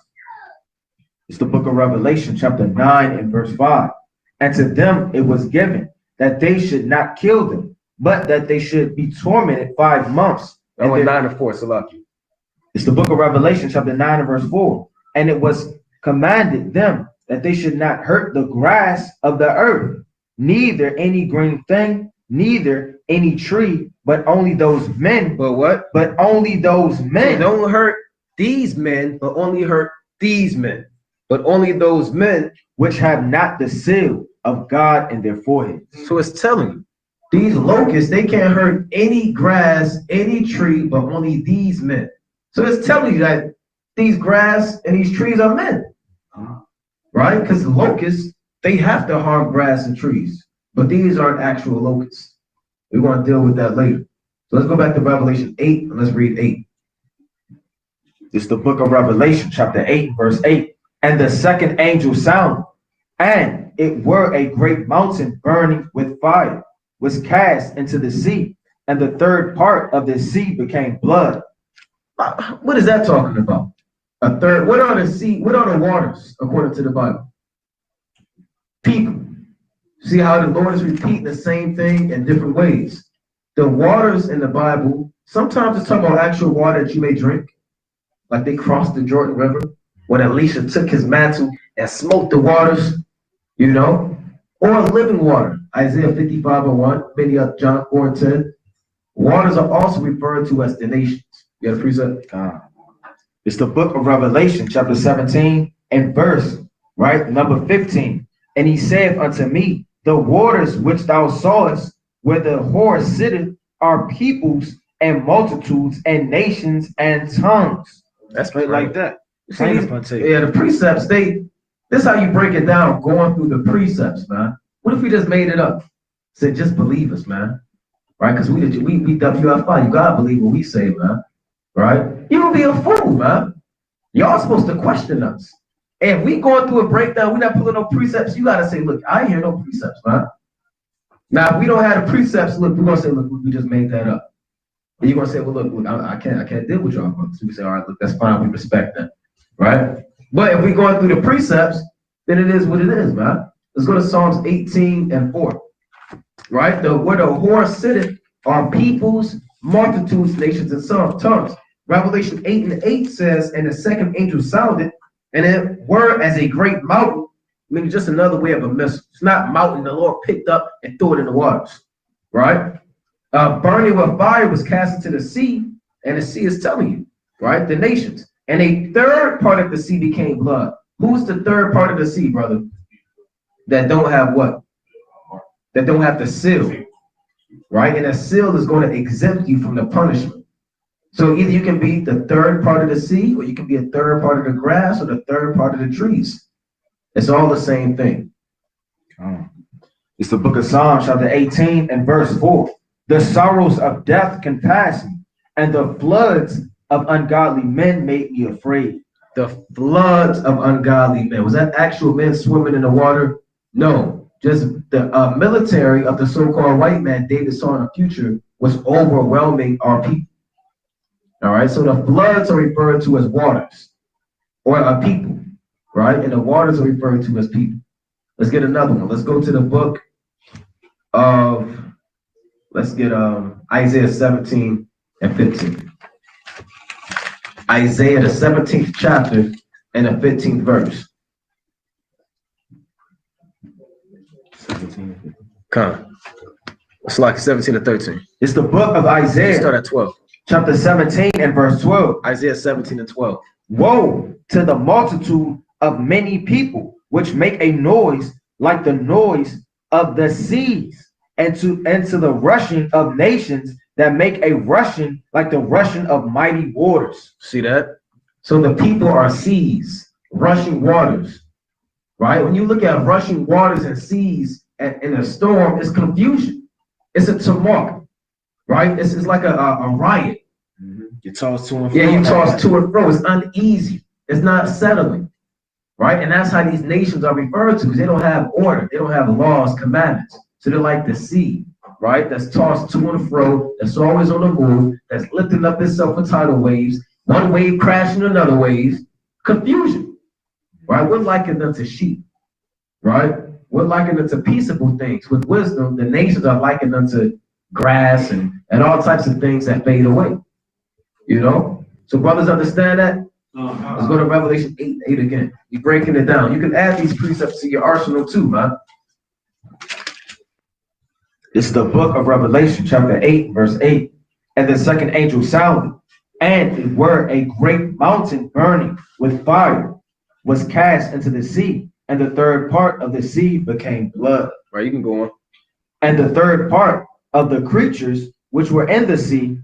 It's the book of Revelation, chapter 9 and verse 5. And to them it was given that they should not kill them, but that they should be tormented 5 months. And 9 and 4, Salaki. It's the book of Revelation, chapter 9 and verse 4. And it was commanded them that they should not hurt the grass of the earth, neither any green thing, neither any tree, but only those men. But what? But only those men. So don't hurt these men, but only hurt these men. But only those men which have not the seal of God in their foreheads. So it's telling you, these locusts, they can't hurt any grass, any tree, but only these men. So it's telling you that these grass and these trees are men. Right? Because locusts, they have to harm grass and trees. But these aren't actual locusts. We're going to deal with that later. So let's go back to Revelation 8 and let's read 8. It's the book of Revelation, chapter 8, verse 8. And the second angel sounded, and it were a great mountain burning with fire, was cast into the sea, and the third part of the sea became blood. What is that talking about? A third. What are the sea? What are the waters according to the Bible? People. See how the Lord is repeating the same thing in different ways. The waters in the Bible, sometimes it's talking about actual water that you may drink, like they crossed the Jordan River when Elisha took his mantle and smote the waters, you know, or living water. Isaiah 55:1, many of John 4:10. Waters are also referred to as the nations. You got a precept? It's the book of Revelation, chapter 17 and verse, right, number 15. And he saith unto me, the waters which thou sawest, where the whore sitteth, are peoples and multitudes and nations and tongues. That's straight like that. See, yeah, the precepts, this is how you break it down, going through the precepts, man. What if we just made it up? Said, just believe us, man. Right? Because we WFI, you gotta believe what we say, man. Right? You would be a fool, man. Y'all supposed to question us. And if we going through a breakdown, we're not pulling no precepts, you gotta say, look, I ain't hear no precepts, man. Now, if we don't have the precepts, look, we're gonna say, look, we just made that up. And you're gonna say, well, look, I can't deal with y'all. So we say, all right, look, that's fine, we respect that. Right? But if we're going through the precepts, then it is what it is, man. Let's go to Psalms 18 and 4. Right? Where the whore sitteth are peoples, multitudes, nations, and tongues. Revelation 8 and 8 says, and the second angel sounded, and it were as a great mountain, meaning just another way of a missile. It's not mountain the Lord picked up and threw it in the waters. Right? Burning with fire was cast into the sea, and the sea is telling you, right? The nations. And a third part of the sea became blood. Who's the third part of the sea, brother? That don't have what? That don't have the seal, right? And a seal is going to exempt you from the punishment. So either you can be the third part of the sea, or you can be a third part of the grass, or the third part of the trees. It's all the same thing. It's the book of Psalms, chapter 18 and verse 4. The sorrows of death compassed me, and the floods of ungodly men made me afraid. The floods of ungodly men. Was that actual men swimming in the water? No. Just the military of the so-called white man David saw in the future was overwhelming our people. All right, so the floods are referred to as waters or a people, right? And the waters are referred to as people. Let's get another one. Let's go to the book of, let's get Isaiah 17 and 15. Isaiah, the 17th chapter and the 15th verse. 17. Come. It's like 17 to 13. It's the book of Isaiah. Start at 12. chapter 17 and verse 12. Isaiah 17 and 12. Woe to the multitude of many people which make a noise like the noise of the seas, and to the rushing of nations that make a rushing like the rushing of mighty waters. See that? So the people are seas, rushing waters, right? When you look at rushing waters and seas in a storm, it's confusion. It's a tumult, right? It's like a riot. You toss to and fro. Yeah, you toss to and fro. It's uneasy. It's not settling, right? And that's how these nations are referred to. They don't have order. They don't have laws, commandments. So they're like the sea, right? That's tossed to and fro. That's always on the move. That's lifting up itself with tidal waves. One wave crashing another wave. Confusion, right? We're likened unto sheep, right? We're likened unto peaceable things. With wisdom, the nations are likened unto grass and all types of things that fade away. You know? So brothers understand that? Let's go to Revelation 8 again. You're breaking it down. You can add these precepts to your arsenal too, man. It's the book of Revelation, chapter 8, verse 8. And the second angel sounded, and it were a great mountain burning with fire, was cast into the sea, and the third part of the sea became blood. Right, you can go on. And the third part of the creatures which were in the sea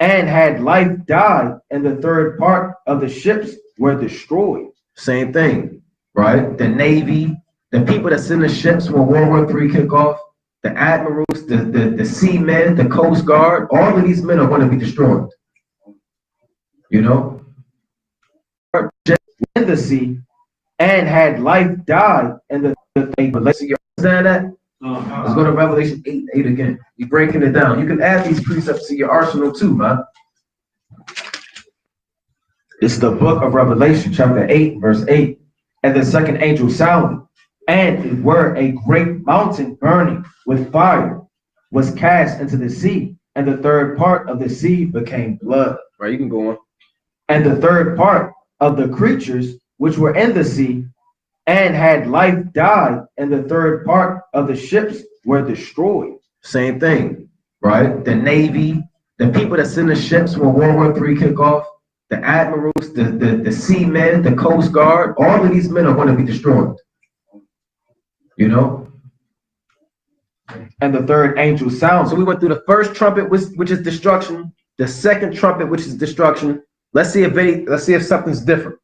and had life died, and the third part of the ships were destroyed. Same thing, right? The Navy, the people that's in the ships when World War III kick off, the admirals, the seamen, the Coast Guard, all of these men are going to be destroyed. You know? In the sea and had life died, and the you understand that? Let's go to Revelation 8 again. You're breaking it down. You can add these precepts to your arsenal too, man. It's the book of Revelation, chapter 8, verse 8. And the second angel sounded, and it were a great mountain burning with fire, was cast into the sea, and the third part of the sea became blood. Right, you can go on. And the third part of the creatures which were in the sea and had life died, and the third part of the ships were destroyed. Same thing, right? The Navy, the people that's in the ships when World War III kick off, the admirals, the seamen, the Coast Guard, all of these men are going to be destroyed. You know? And the third angel sounded. So we went through the first trumpet, which is destruction, the second trumpet, which is destruction. Let's see if something's different.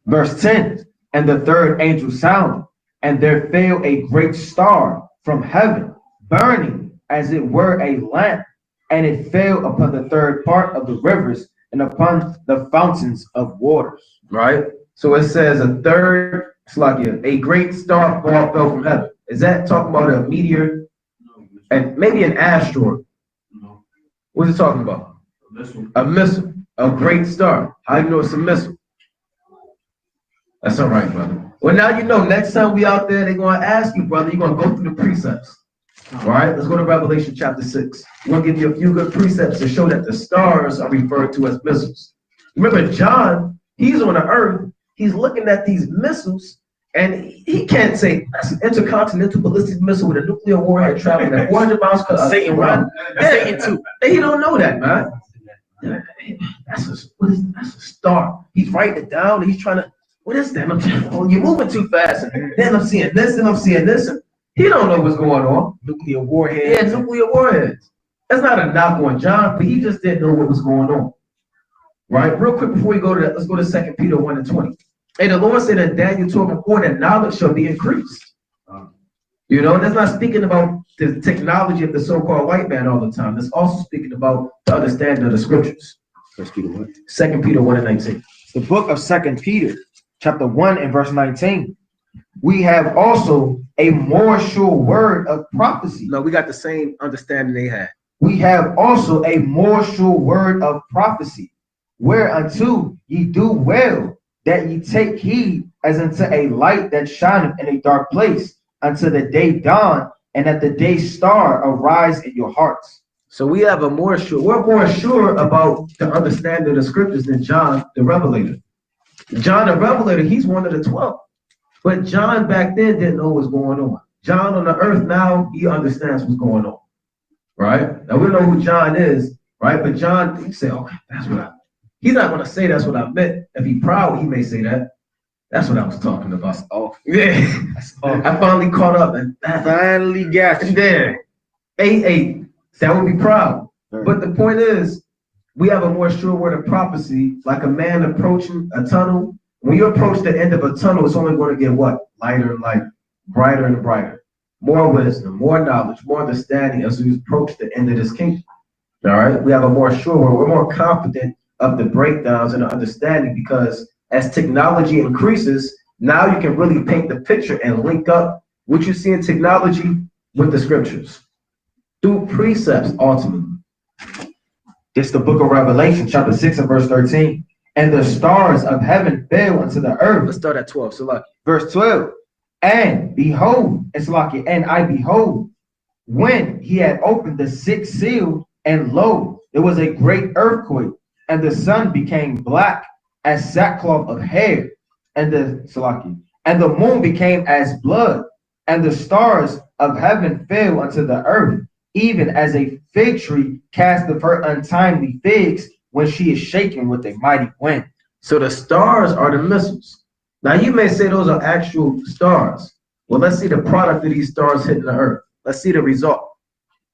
Verse 10. And the third angel sounded, and there fell a great star from heaven, burning as it were a lamp, and it fell upon the third part of the rivers and upon the fountains of waters. Right? So it says a great star fell from heaven. Is that talking about a meteor and maybe an asteroid? No. What's it talking about? A missile. A great star. How do you know it's a missile? That's all right, brother. Well, now you know. Next time we out there, they're going to ask you, brother. You're going to go through the precepts. All right, let's go to Revelation chapter 6. I'm going to give you a few good precepts to show that the stars are referred to as missiles. Remember, John, he's on the earth. He's looking at these missiles, and he can't say that's an intercontinental ballistic missile with a nuclear warhead traveling at 400 miles per hour. Satan run. Satan too. And he don't know that, man. That's a star. He's writing it down. And he's trying to. What is that? You're moving too fast. And then I'm seeing this, and I'm seeing this. And he don't know what's going on. Nuclear warhead. Yeah, nuclear warheads. That's not a knock on John, but he just didn't know what was going on. Right? Real quick before we go to that, let's go to 2 Peter 1 and 20. Hey, the Lord said in Daniel 12:4 that knowledge shall be increased. You know, that's not speaking about the technology of the so-called white man all the time. That's also speaking about the understanding of the scriptures. 2 Peter 1 and 19. The book of 2 Peter, chapter 1 and verse 19. We have also a more sure word of prophecy. No, we got the same understanding they had. We have also a more sure word of prophecy, whereunto ye do well that ye take heed as unto a light that shineth in a dark place, until the day dawn, and that the day star arise in your hearts. So we're more sure about the understanding of the scriptures than John the Revelator. John the Revelator, he's one of the 12. But John back then didn't know what's going on. John on the earth now, he understands what's going on. Right? Now we know who John is. right? But John, he said, okay, that's what he's not going to say that's what I meant. If he's proud, he may say that. That's what I was talking about. Oh, yeah. I finally caught up and Finally got you. there. 8-8. That would be proud. But the point is, we have a more sure word of prophecy, like a man approaching a tunnel. When you approach the end of a tunnel, it's only going to get what? Lighter and lighter, brighter and brighter. More wisdom, more knowledge, more understanding as we approach the end of this kingdom. All right? We have a more sure word. We're more confident of the breakdowns and the understanding because as technology increases, now you can really paint the picture and link up what you see in technology with the scriptures through precepts ultimately. It's the book of Revelation, chapter 6 and verse 13. And the stars of heaven fell unto the earth. Let's start at 12. So like Verse 12. And behold, it's like it, and I behold, when he had opened the sixth seal, and lo, there was a great earthquake, and the sun became black as sackcloth of hair, and the moon became as blood, and the stars of heaven fell unto the earth, even as a fig tree casteth her untimely figs when she is shaken with a mighty wind. So the stars are the missiles. Now you may say those are actual stars. Well, let's see the product of these stars hitting the earth. Let's see the result.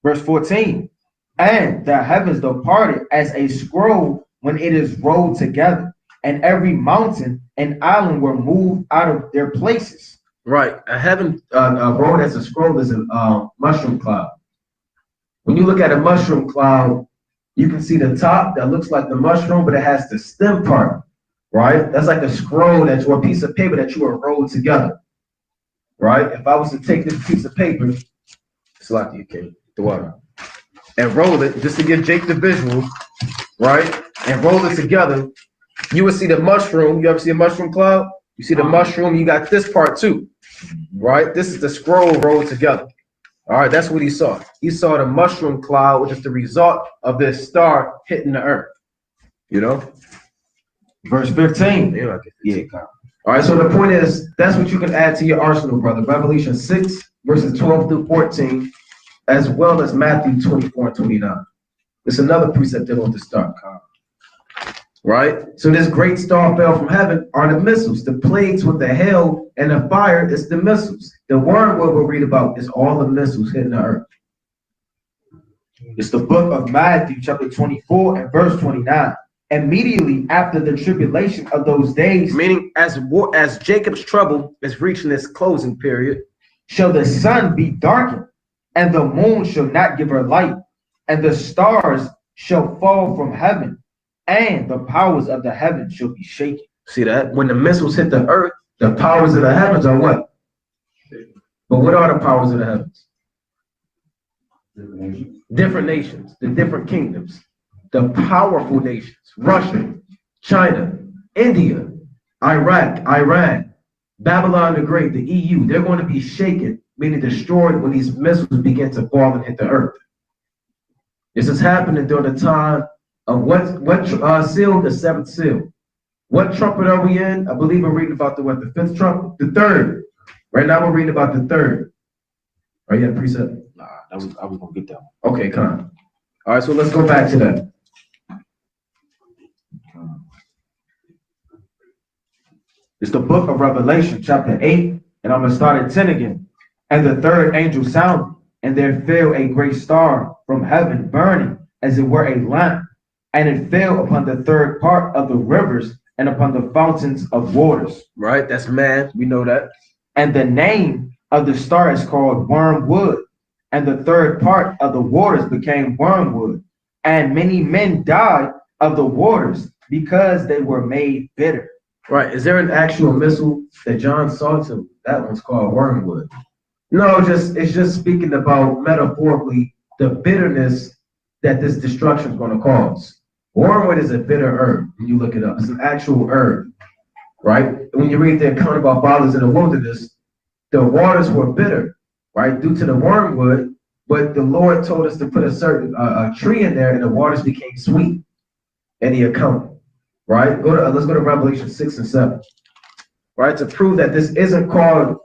Verse 14. And the heavens departed as a scroll when it is rolled together, and every mountain and island were moved out of their places. Right. A heaven rolled as a scroll is a mushroom cloud. When you look at a mushroom cloud, you can see the top that looks like the mushroom, but it has the stem part, right? That's like a scroll or a piece of paper that you are rolled together, right? If I was to take this piece of paper, it's like you can the water, and roll it just to give Jake the visual, right? And roll it together, you would see the mushroom. You ever see a mushroom cloud? You see the mushroom, you got this part too, right? This is the scroll rolled together. All right, that's what he saw. He saw the mushroom cloud, which is the result of this star hitting the earth. You know? Verse 15. Yeah. All right, so the point is, that's what you can add to your arsenal, brother. Revelation 6, verses 12 through 14, as well as Matthew 24 and 29. It's another precept dealing with the star. Right? So this great star fell from heaven are the missiles. The plagues with the hail and the fire is the missiles. The wormwood we'll read about is all the missiles hitting the earth. It's the book of Matthew, chapter 24 and verse 29. Immediately after the tribulation of those days, Meaning as Jacob's trouble is reaching its closing period, shall the sun be darkened, and the moon shall not give her light, and the stars shall fall from heaven, and the powers of the heavens shall be shaken. see that? When the missiles hit the earth, the powers of the heavens are what? But what are the powers of the heavens? Different nations, the different kingdoms, the powerful nations, Russia, China, India, Iraq, Iran, Babylon the Great, the EU, they're going to be shaken, meaning destroyed when these missiles begin to fall and hit the earth. This is happening during the time of what seal? The seventh seal. What trumpet are we in? I believe we're reading about the fifth trumpet? The third. Right now we're reading about the third. Are you at a precept? Nah, I was gonna get that one. Okay, come on. All right, so let's go back to that. It's the book of Revelation, chapter 8, and I'm gonna start at 10 again. And the third angel sounded, and there fell a great star from heaven, burning as it were a lamp, and it fell upon the third part of the rivers and upon the fountains of waters. Right, that's man. We know that. And the name of the star is called wormwood, and the third part of the waters became wormwood, and many men died of the waters because they were made bitter. Right. Is there an actual missile that John saw to? That one's called wormwood. No, it's just speaking about metaphorically the bitterness that this destruction is going to cause. Wormwood is a bitter herb when you look it up. It's an actual herb, right? When you read the account about fathers in the wilderness, the waters were bitter, right, due to the wormwood. But the Lord told us to put a certain a tree in there, and the waters became sweet in the account, right? Let's go to Revelation 6 and 7, right, to prove that this isn't called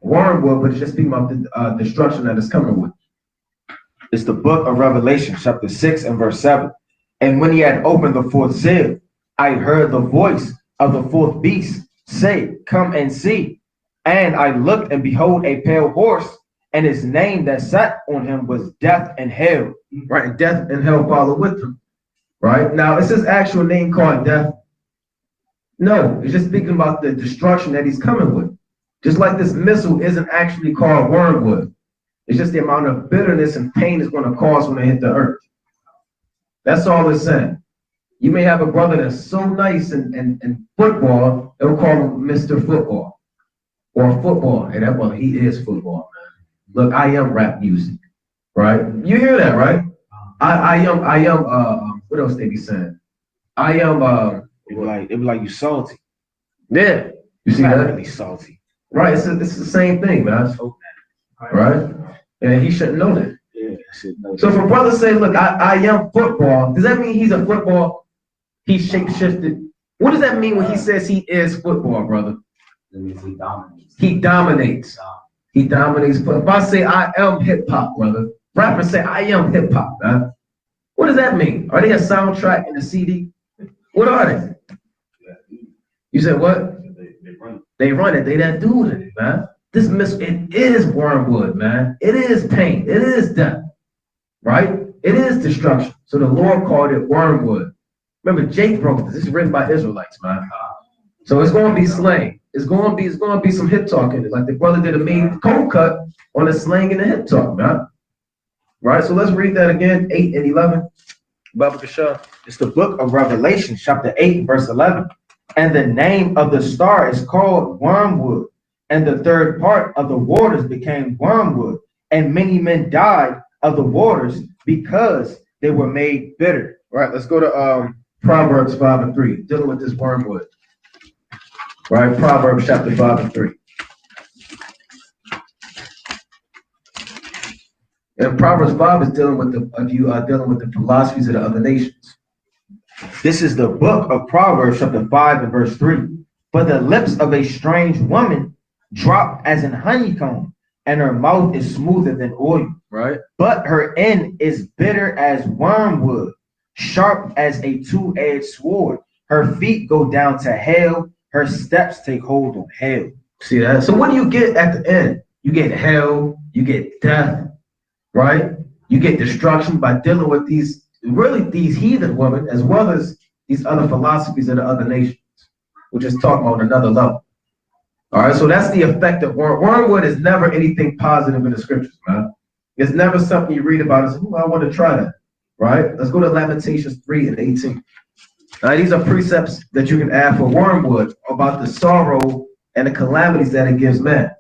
wormwood, but it's just speaking about the destruction that is coming with. It's the book of Revelation, chapter 6 and verse 7. And when he had opened the fourth seal, I heard the voice of the fourth beast say, come and see. And I looked, and behold, a pale horse, and his name that sat on him was Death and Hell. Right, and death and hell follow with him. Right, now is his actual name called Death? No, it's just speaking about the destruction that he's coming with. Just like this missile isn't actually called wormwood. It's just the amount of bitterness and pain it's going to cause when they hit the earth. That's all it's saying. You may have a brother that's so nice in football, they'll call him Mr. Football or football. And that, well, he is football, man. Look, I am rap music, right? You hear that, right? I am, what else they be saying? I am, It be like you salty. yeah. You see Not that? really salty. Right, it's the same thing, man. Right? And he shouldn't know that. Yeah, So if a brother say, look, I am football, does that mean he's a football? He's shape-shifted. What does that mean when he says he is football, brother? That means he dominates. He dominates. He dominates. If I say I am hip-hop, brother, rappers say I am hip-hop, man. What does that mean? Are they a soundtrack and a CD? What are they? You said what? They run it. They that dude in it, man. It is wormwood, man. It is pain. It is death, right? It is destruction. So the Lord called it wormwood. Remember, Jake broke this. This is written by Israelites, man. So it's going to be slang. It's going to be some hip talk in it. Like the brother did a mean cold cut on the slang and the hip talk, man. Right? So let's read that again, 8 and 11. Baba Kasha. It's the book of Revelation, chapter 8, verse 11. And the name of the star is called Wormwood. And the third part of the waters became wormwood. And many men died of the waters because they were made bitter. All right, let's go to Proverbs 5 and 3, dealing with this wormwood. Right, Proverbs chapter 5 and 3. And Proverbs 5 is dealing with the philosophies of the other nations. This is the book of Proverbs, chapter 5 and verse 3. But the lips of a strange woman drop as an honeycomb, and her mouth is smoother than oil. Right. But her end is bitter as wormwood, sharp as a two-edged sword. Her feet go down to hell. Her steps take hold on hell. See that? So what do you get at the end? You get hell, you get death, right? You get destruction by dealing with these heathen women, as well as these other philosophies of the other nations, which is talking about another level. All right, so that's the effect of wormwood. Is never anything positive in the scriptures, man. It's never something you read about and say, I want to try that, right? Let's go to Lamentations 3 and 18. Now, these are precepts that you can add for wormwood about the sorrow and the calamities that it gives man.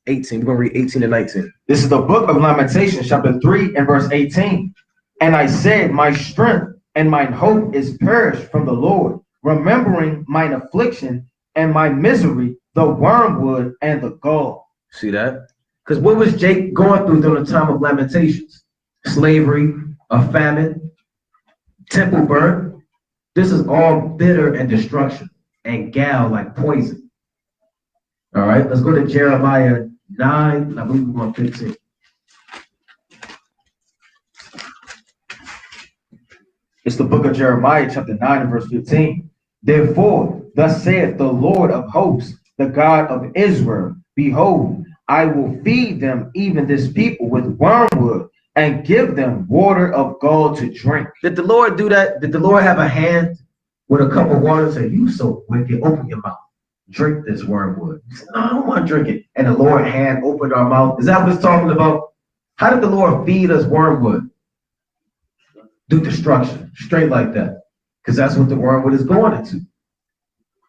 18, we're going to read 18 and 19. This is the book of Lamentations, chapter 3 and verse 18. And I said, my strength and mine hope is perished from the Lord, remembering mine affliction and my misery, the wormwood and the gall. See that? Because what was Jake going through during the time of Lamentations? Slavery, a famine, temple burn. This is all bitter and destruction and gall like poison. All right, let's go to Jeremiah 9, I believe we're on 15. It's the book of Jeremiah, chapter 9 and verse 15. Therefore, thus saith the Lord of hosts, the God of Israel, behold, I will feed them, even this people, with wormwood, and give them water of gall to drink. Did the Lord do that? Did the Lord have a hand with a cup of water and say, you so wicked, open your mouth, drink this wormwood? He said, no, I don't want to drink it. And the Lord hand opened our mouth. Is that what it's talking about? How did the Lord feed us wormwood? Do destruction, straight like that. Because that's what the wormwood is going into.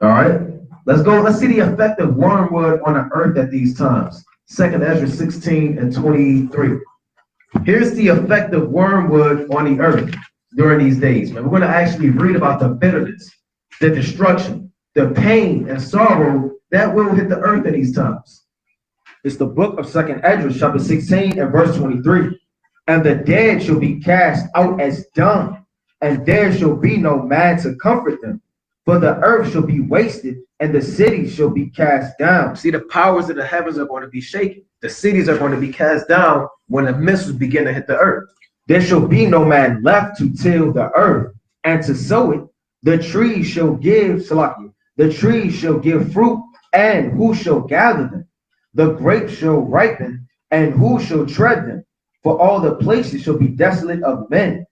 All right, let's go. Let's see the effect of wormwood on the earth at these times. 2nd Ezra 16 and 23. Here's the effect of wormwood on the earth during these days. Man, we're going to actually read about the bitterness, the destruction, the pain and sorrow that will hit the earth in these times. It's the book of 2nd Ezra, chapter 16 and verse 23. And the dead shall be cast out as dung, and there shall be no man to comfort them. For the earth shall be wasted, and the cities shall be cast down. See, the powers of the heavens are going to be shaken. The cities are going to be cast down when the missiles begin to hit the earth. There shall be no man left to till the earth and to sow it. The trees shall give, Salakia, the trees shall give fruit, and who shall gather them? The grapes shall ripen, and who shall tread them? For all the places shall be desolate of men,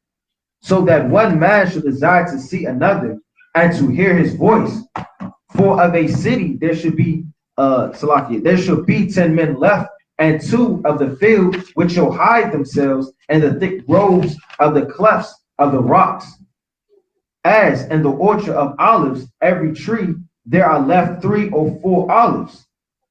so that one man shall desire to see another, and to hear his voice. For of a city there should be Salakia, there shall be 10 men left, and 2 of the field which shall hide themselves in the thick groves of the clefts of the rocks. As in the orchard of olives, every tree there are left 3 or 4 olives.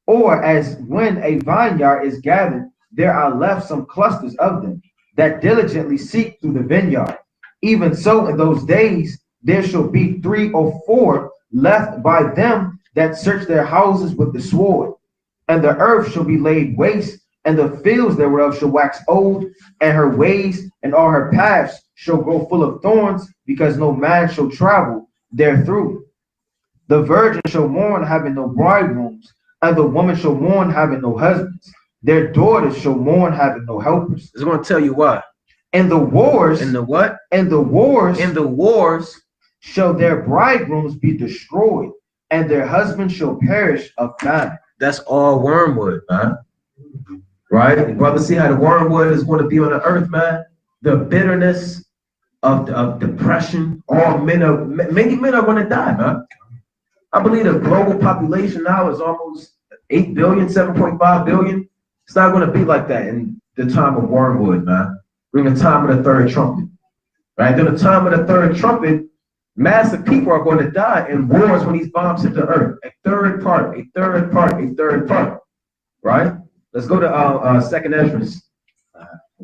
Or as when a vineyard is gathered, there are left some clusters of them that diligently seek through the vineyard. Even so, in those days there shall be 3 or 4 left by them that search their houses with the sword. And the earth shall be laid waste, and the fields thereof shall wax old, and her ways and all her paths shall grow full of thorns, because no man shall travel therethrough. The virgin shall mourn, having no bridegrooms, and the woman shall mourn, having no husbands. Their daughters shall mourn, having no helpers. It's going to tell you why. And the wars, In the what? and the wars, In the wars, shall their bridegrooms be destroyed, and their husbands shall perish of famine. that's all wormwood, man. Right? Brother, see how the wormwood is going to be on the earth, man? The bitterness of depression. Many men are going to die, man. I believe the global population now is almost 8 billion, 7.5 billion. It's not going to be like that in the time of wormwood, man. During the time of the third trumpet. Right? During the time of the third trumpet, massive people are going to die in wars when these bombs hit the earth. A third part. Right? Let's go to Second Ezra,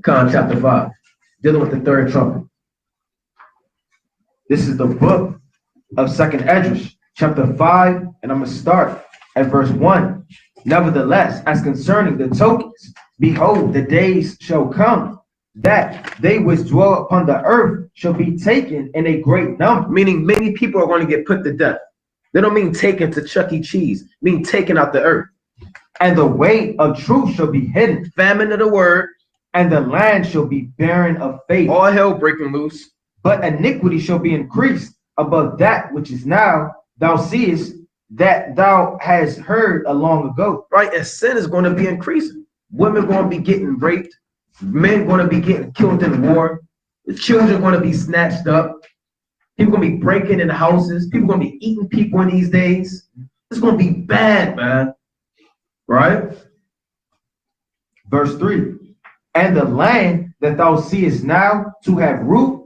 chapter 5, dealing with the third trumpet. This is the book of Second Ezra, chapter 5, and I'm going to start at verse 1. Nevertheless, as concerning the tokens, behold, the days shall come that they which dwell upon the earth shall be taken in a great number. Meaning many people are going to get put to death. They don't mean taken to Chuck E. Cheese, mean taken out the earth. And the way of truth shall be hidden, Famine of the word, and the land shall be barren of faith. all hell breaking loose. But iniquity shall be increased above that which is now. Thou seest that thou hast heard long ago. Right? And sin is going to be increasing. Women going to be getting raped. Men going to be getting killed in war. The children going to be snatched up. People going to be breaking in houses. People going to be eating people in these days. It's going to be bad, man. Right? Verse 3. And the land that thou seest now to have root,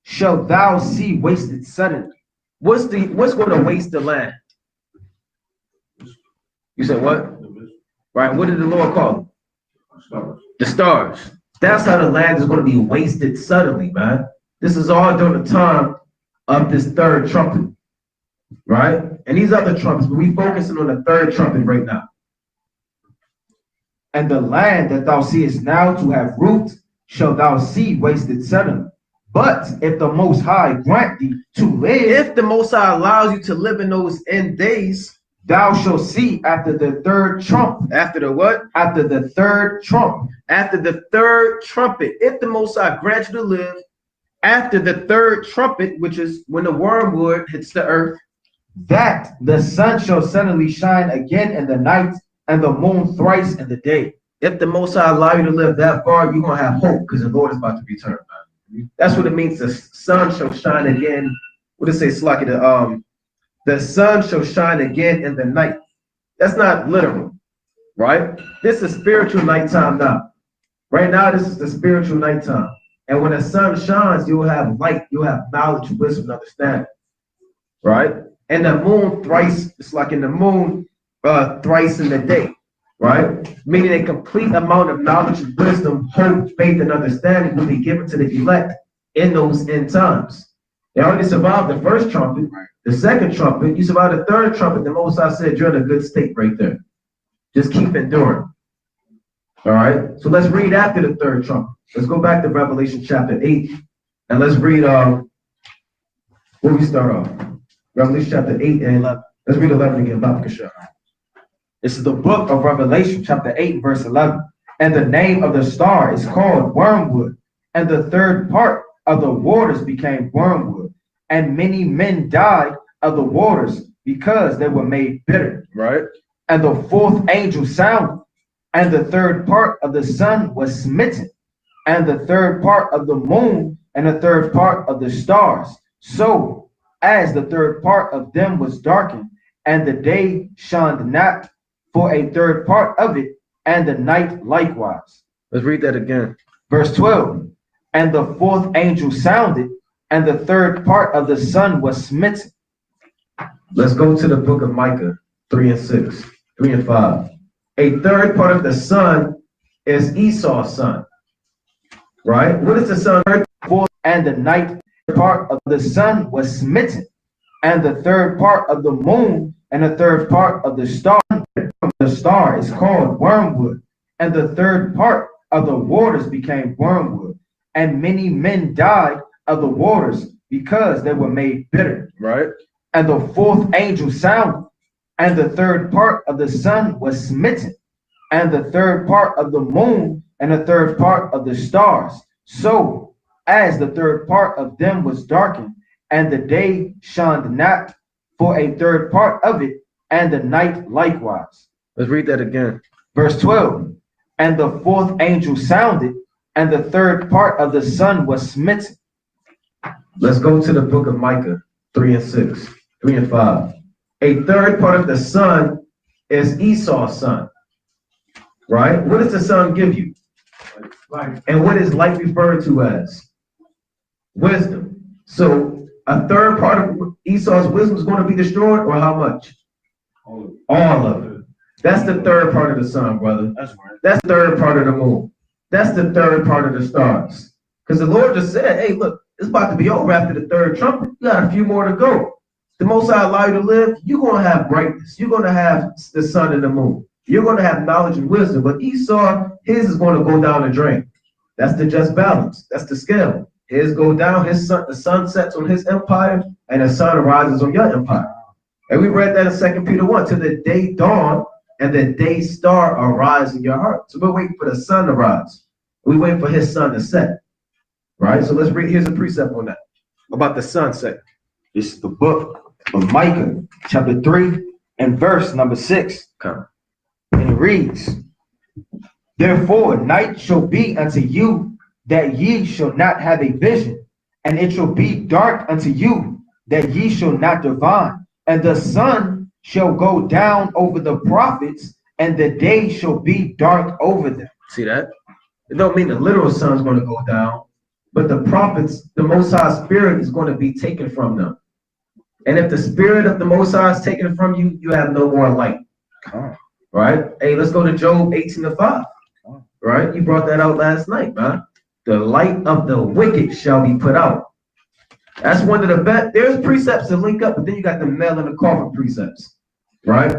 shall thou see wasted suddenly. What's going to waste the land? You said what? Right? What did the Lord call them? The stars. That's how the land is going to be wasted suddenly, man. This is all during the time of this third trumpet, right? And these other trumpets, but we focusing on the third trumpet right now. And the land that thou seest now to have root, shall thou see wasted suddenly. But if the Most High grant thee to live, If the Most High allows you to live in those end days, thou shalt see after the third trump. after the what? After the third trump. After the third trumpet, if the Most High grants you to live after the third trumpet, which is when the wormwood hits the earth, That the sun shall suddenly shine again in the night, and the moon thrice in the day. if the Most High allow you to live that far, you're going to have hope because the Lord is about to return. That's what it means. The sun shall shine again. What does it say, Slaki? The sun shall shine again in the night. That's not literal, right? This is spiritual nighttime now. Right now, this is the spiritual nighttime. And when the sun shines, you'll have light, you'll have knowledge, wisdom, and understanding, right? And the moon thrice, it's like in the moon, thrice in the day, right? Meaning a complete amount of knowledge, wisdom, hope, faith, and understanding will be given to the elect in those end times. They already survived the first trumpet, the second trumpet, you survived the third trumpet. The Most High said you're in a good state right there. Just keep enduring. All right, so let's read after the third trumpet. Let's go back to Revelation chapter 8, and let's read, where we start off. Revelation chapter 8 and 11. Let's read 11 again. Baba Kasha. This is the book of Revelation, chapter 8, verse 11. And the name of the star is called Wormwood, and the third part of the waters became wormwood, and many men died of the waters because they were made bitter. Right. And the fourth angel sounded, and the third part of the sun was smitten, and the third part of the moon, and the third part of the stars, so as the third part of them was darkened, and the day shone not for a third part of it, and the night likewise. Let's read that again. Verse 12. And the fourth angel sounded, and the third part of the sun was smitten. Let's go to the book of Micah 3 and 6, 3 and 5. A third part of the sun is Esau's son. Right? What is the sun? Fourth and the night part of the sun was smitten, and the third part of the moon, and the third part of the star. The star is called wormwood, and the third part of the waters became wormwood, and many men died of the waters because they were made bitter. Right. And the fourth angel sounded, and the third part of the sun was smitten, and the third part of the moon, and the third part of the stars, so as the third part of them was darkened, and the day shone not for a third part of it, and the night likewise. Let's read that again. Verse 12. And the fourth angel sounded, and the third part of the sun was smitten. Let's go to the book of Micah 3 and 6, 3 and 5. A third part of the sun is Esau's son. Right? What does the sun give you? Light. And what is light referred to as? Wisdom. So a third part of Esau's wisdom is going to be destroyed, or how much? All of it. That's the third part of the sun, brother. That's right. That's the third part of the moon. That's the third part of the stars. Because the Lord just said, hey, look, it's about to be over after the third trumpet. You got a few more to go. The Most High allow you to live, you're going to have greatness. You're going to have the sun and the moon. You're going to have knowledge and wisdom. But Esau, his is going to go down the drain. That's the just balance. That's the scale. His go down, the sun sets on his empire, and the sun rises on your empire. And we read that in 2 Peter 1, till the day dawn and the day star arise in your heart. So we're waiting for the sun to rise. We wait for his sun to set. Right? So let's read, here's a precept on that, about the sunset. This is the book of Micah, chapter 3, and verse number 6. And it reads, therefore night shall be unto you, that ye shall not have a vision, and it shall be dark unto you, that ye shall not divine. And the sun shall go down over the prophets, and the day shall be dark over them. See that? It don't mean the literal sun's going to go down, but the prophets, the Most High Spirit is going to be taken from them. And if the Spirit of the Most High is taken from you, you have no more light. Right? Hey, let's go to Job 18:5. Right? You brought that out last night, man. The light of the wicked shall be put out. That's one of the best. There's precepts that link up, but then you got the nail in the coffin precepts. Right?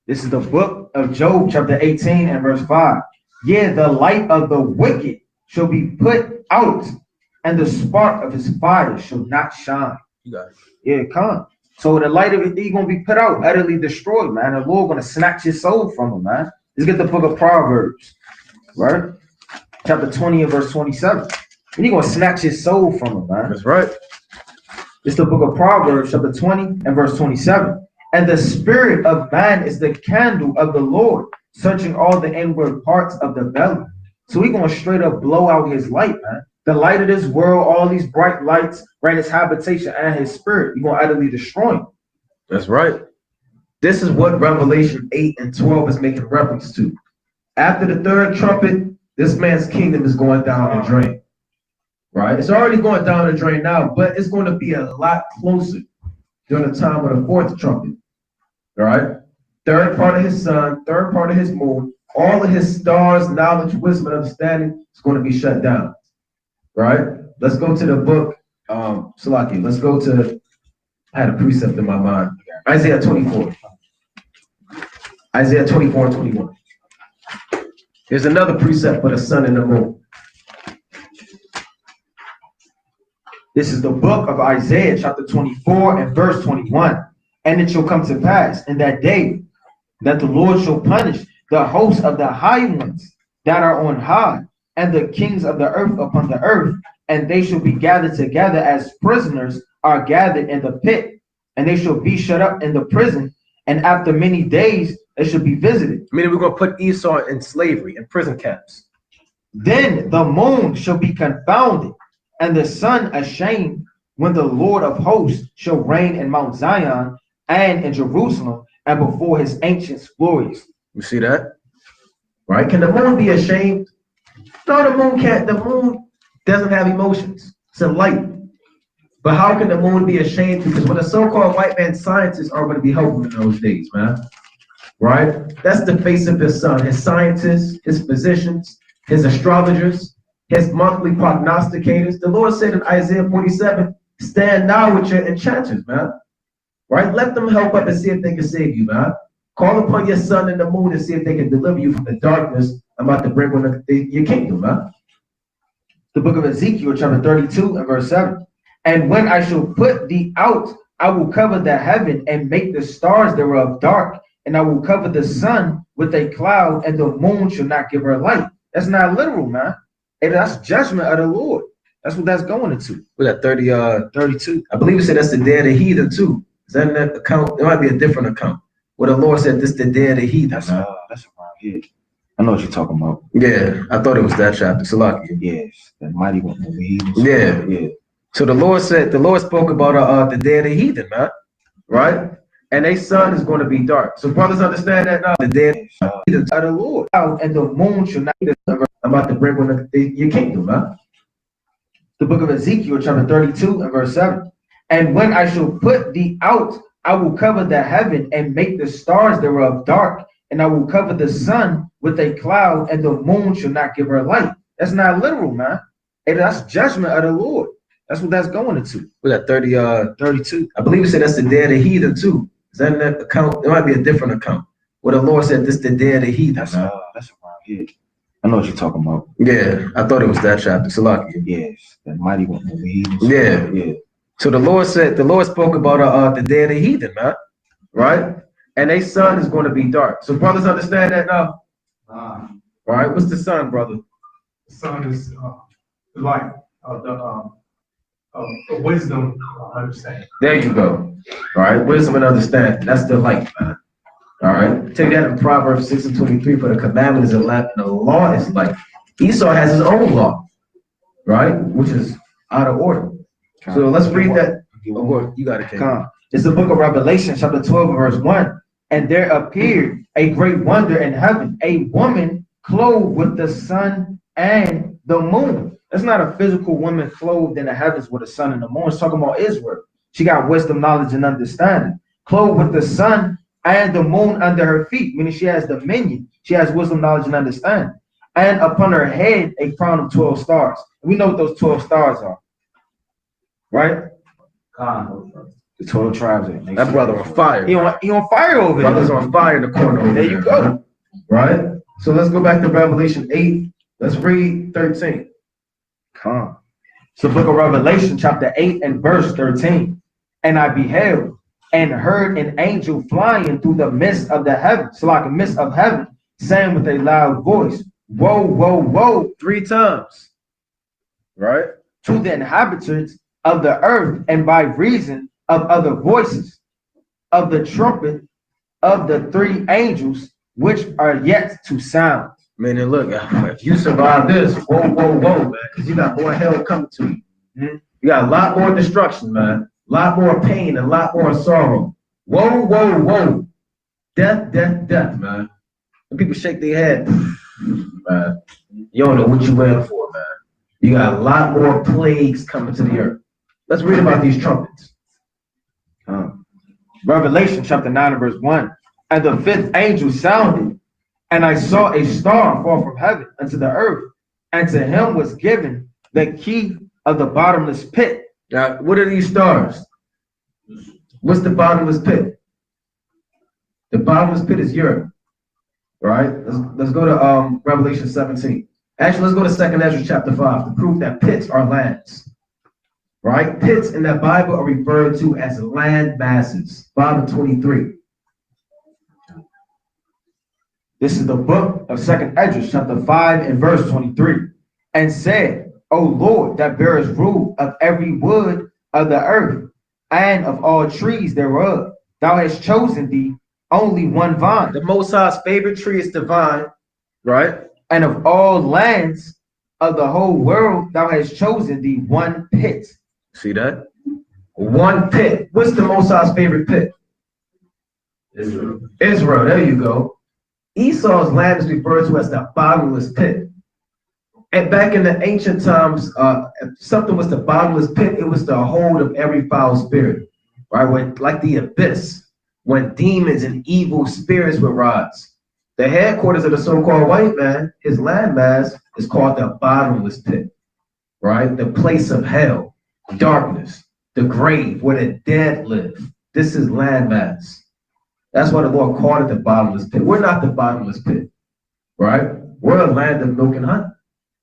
This is the book of Job, chapter 18 and verse 5. Yeah, the light of the wicked shall be put out, and the spark of his fire shall not shine. You got it. Yeah, come. So the light of it, he's gonna be put out, utterly destroyed, man. The Lord gonna snatch his soul from him, man. Let's get the book of Proverbs, right? Chapter 20 and verse 27. And he's gonna snatch his soul from him, man. That's right. It's the book of Proverbs, chapter 20 and verse 27. And the spirit of man is the candle of the Lord, searching all the inward parts of the belly. So he's gonna straight up blow out his light, man. The light of this world, all these bright lights, right? His habitation and his spirit, he's gonna utterly destroy him. That's right. This is what Revelation 8 and 12 is making reference to. After the third trumpet, this man's kingdom is going down the drain. Right? It's already going down the drain now, but it's going to be a lot closer during the time of the fourth trumpet. All right? Third part of his sun, third part of his moon, all of his stars, knowledge, wisdom, and understanding is going to be shut down. Right? Let's go to the book, Salaki. Let's go to, I had a precept in my mind. Isaiah 24. Isaiah 24 and 21. Here's another precept for the sun and the moon. This is the book of Isaiah, chapter 24 and verse 21. And it shall come to pass in that day that the Lord shall punish the hosts of the high ones that are on high, and the kings of the earth upon the earth, and they shall be gathered together as prisoners are gathered in the pit, and they shall be shut up in the prison, and after many days they shall be visited. Meaning we're going to put Esau in slavery, in prison camps. Then the moon shall be confounded, and the sun ashamed, when the Lord of hosts shall reign in Mount Zion and in Jerusalem, and before his ancient glories. You see that? Right? Can the moon be ashamed? No, the moon can't. The moon doesn't have emotions. It's a light. But how can the moon be ashamed? Because when the so-called white man scientists are going to be helpful in those days, man. Right? That's the face of his sun. His scientists, his physicians, his astrologers, his monthly prognosticators. The Lord said in Isaiah 47, stand now with your enchanters, man. Right? Let them help up and see if they can save you, man. Call upon your sun and the moon and see if they can deliver you from the darkness I'm about to bring on your kingdom, man. The book of Ezekiel, chapter 32 and verse 7. And when I shall put thee out, I will cover the heaven and make the stars thereof dark, and I will cover the sun with a cloud, and the moon shall not give her light. That's not literal, man. And that's judgment of the Lord. That's what that's going into. With that 32. I believe it said that's the day of the heathen too. Is that in that account? There might be a different account. Where the Lord said this is the day of the heathen. That's around here. I know what you're talking about. Yeah, I thought it was that chapter. Salakia. Yes, that mighty one of the heathen. Yeah. So the Lord spoke about the day of the heathen, man. Right? And their sun is going to be dark. So brothers understand that now. The day of the Lord. And the moon shall not be I'm about to bring on your kingdom, man. The book of Ezekiel, chapter 32 and verse 7. And when I shall put thee out, I will cover the heaven and make the stars thereof dark, and I will cover the sun with a cloud, and the moon shall not give her light. That's not literal, man. And that's judgment of the Lord. That's what that's going into. With that 32. I believe it said that's the day of the heathen too. Is that in that account? There might be a different account. Where the Lord said this is the day of the heathen. That's around here. I know what you're talking about. Yeah, I thought it was that chapter. Salakia. Yes, that mighty one of the heathen. Yeah. So the Lord spoke about the day of the heathen, man. Right? And their sun is going to be dark. So brothers understand that now? All right, what's the sun, brother? The sun is the light of the wisdom, understanding. There you go. All right, wisdom and understanding. That's the light, man. All right, take that in Proverbs 6 and 23. For the commandment is a lamp and the law is light. Esau has his own law, right? Which is out of order. So let's read that. Oh, you got it. It's the book of Revelation, chapter 12, verse 1. And there appeared a great wonder in heaven, a woman clothed with the sun and the moon. That's not a physical woman clothed in the heavens with the sun and the moon. It's talking about Israel. She got wisdom, knowledge, and understanding. Clothed with the sun and the moon under her feet, meaning she has dominion. She has wisdom, knowledge, and understanding. And upon her head, a crown of 12 stars. We know what those 12 stars are, right? The 12 tribes. That brother on fire. He on fire over there. Brother's on fire in the corner over there. You go. Right? So let's go back to Revelation 8. Let's read 13. It's the book of Revelation, chapter 8 and verse 13. And I beheld and heard an angel flying through the midst of the heaven, so like a mist of heaven, saying with a loud voice, woe, woe, woe, 3 times. Right? To the inhabitants of the earth, and by reason of other voices, of the trumpet of the 3 angels, which are yet to sound. Man, and look, if you survive this, whoa, whoa, whoa, man, because you got more hell coming to you. You got a lot more destruction, man. A lot more pain, a lot more sorrow. Whoa, whoa, whoa. Death, death, death, man. When people shake their head, man, you don't know what you went for, man. You got a lot more plagues coming to the earth. Let's read about these trumpets. Revelation chapter 9 and verse 1. And the 5th angel sounded, and I saw a star fall from heaven unto the earth, and to him was given the key of the bottomless pit. Now, what are these stars? What's the bottomless pit? The bottomless pit is Europe, right? Let's go to Revelation 17. Actually, let's go to 2nd Ezra chapter 5 to prove that pits are lands, right? Pits in the Bible are referred to as land masses. Bible 23. This is the book of 2nd Esdras, chapter 5 and verse 23. And said, O Lord, that bearest rule of every wood of the earth, and of all trees thereof, thou hast chosen thee only one vine. The Most High's favorite tree is the vine, right? And of all lands of the whole world, thou hast chosen thee one pit. See that? One pit. What's the Most High's favorite pit? Israel. Israel, there you go. Esau's land is referred to as the bottomless pit. And back in the ancient times, something was the bottomless pit. It was the hold of every foul spirit, right? When, like the abyss, when demons and evil spirits would rise. The headquarters of the so-called white man, his landmass, is called the bottomless pit, right? The place of hell, darkness, the grave where the dead live. This is landmass. That's why the Lord called it the bottomless pit. We're not the bottomless pit, right? We're a land of milk and honey,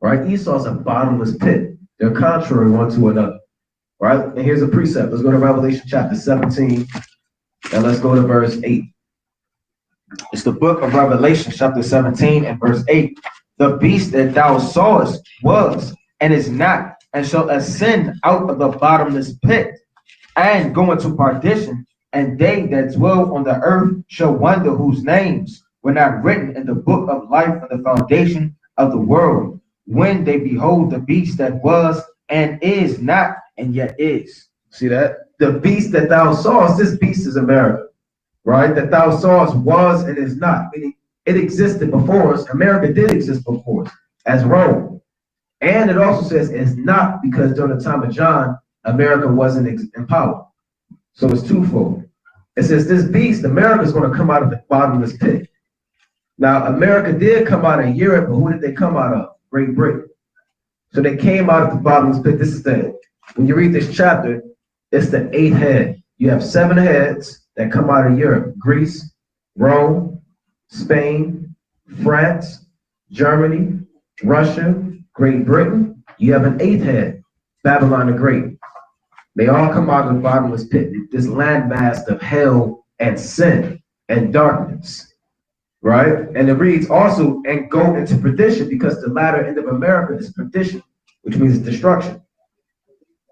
right? Esau's a bottomless pit. They're contrary one to another, right? And here's a precept. Let's go to Revelation chapter 17, and let's go to verse 8. It's the book of Revelation chapter 17 and verse 8. The beast that thou sawest was and is not, and shall ascend out of the bottomless pit and go into perdition. And they that dwell on the earth shall wonder whose names were not written in the book of life on the foundation of the world, when they behold the beast that was and is not and yet is. See that? The beast that thou sawest, this beast is America, right? That thou sawest was and is not. Meaning it existed before us. America did exist before us as Rome. And it also says it's not, because during the time of John, America wasn't in power. So it's twofold. It says this beast, America, is going to come out of the bottomless pit. Now, America did come out of Europe, but who did they come out of? Great Britain. So they came out of the bottomless pit. This is when you read this chapter, it's the 8th head. You have 7 heads that come out of Europe: Greece, Rome, Spain, France, Germany, Russia, Great Britain. You have an 8th head, Babylon the Great. They all come out of the bottomless pit, this landmass of hell and sin and darkness, right? And it reads also, and go into perdition, because the latter end of America is perdition, which means destruction.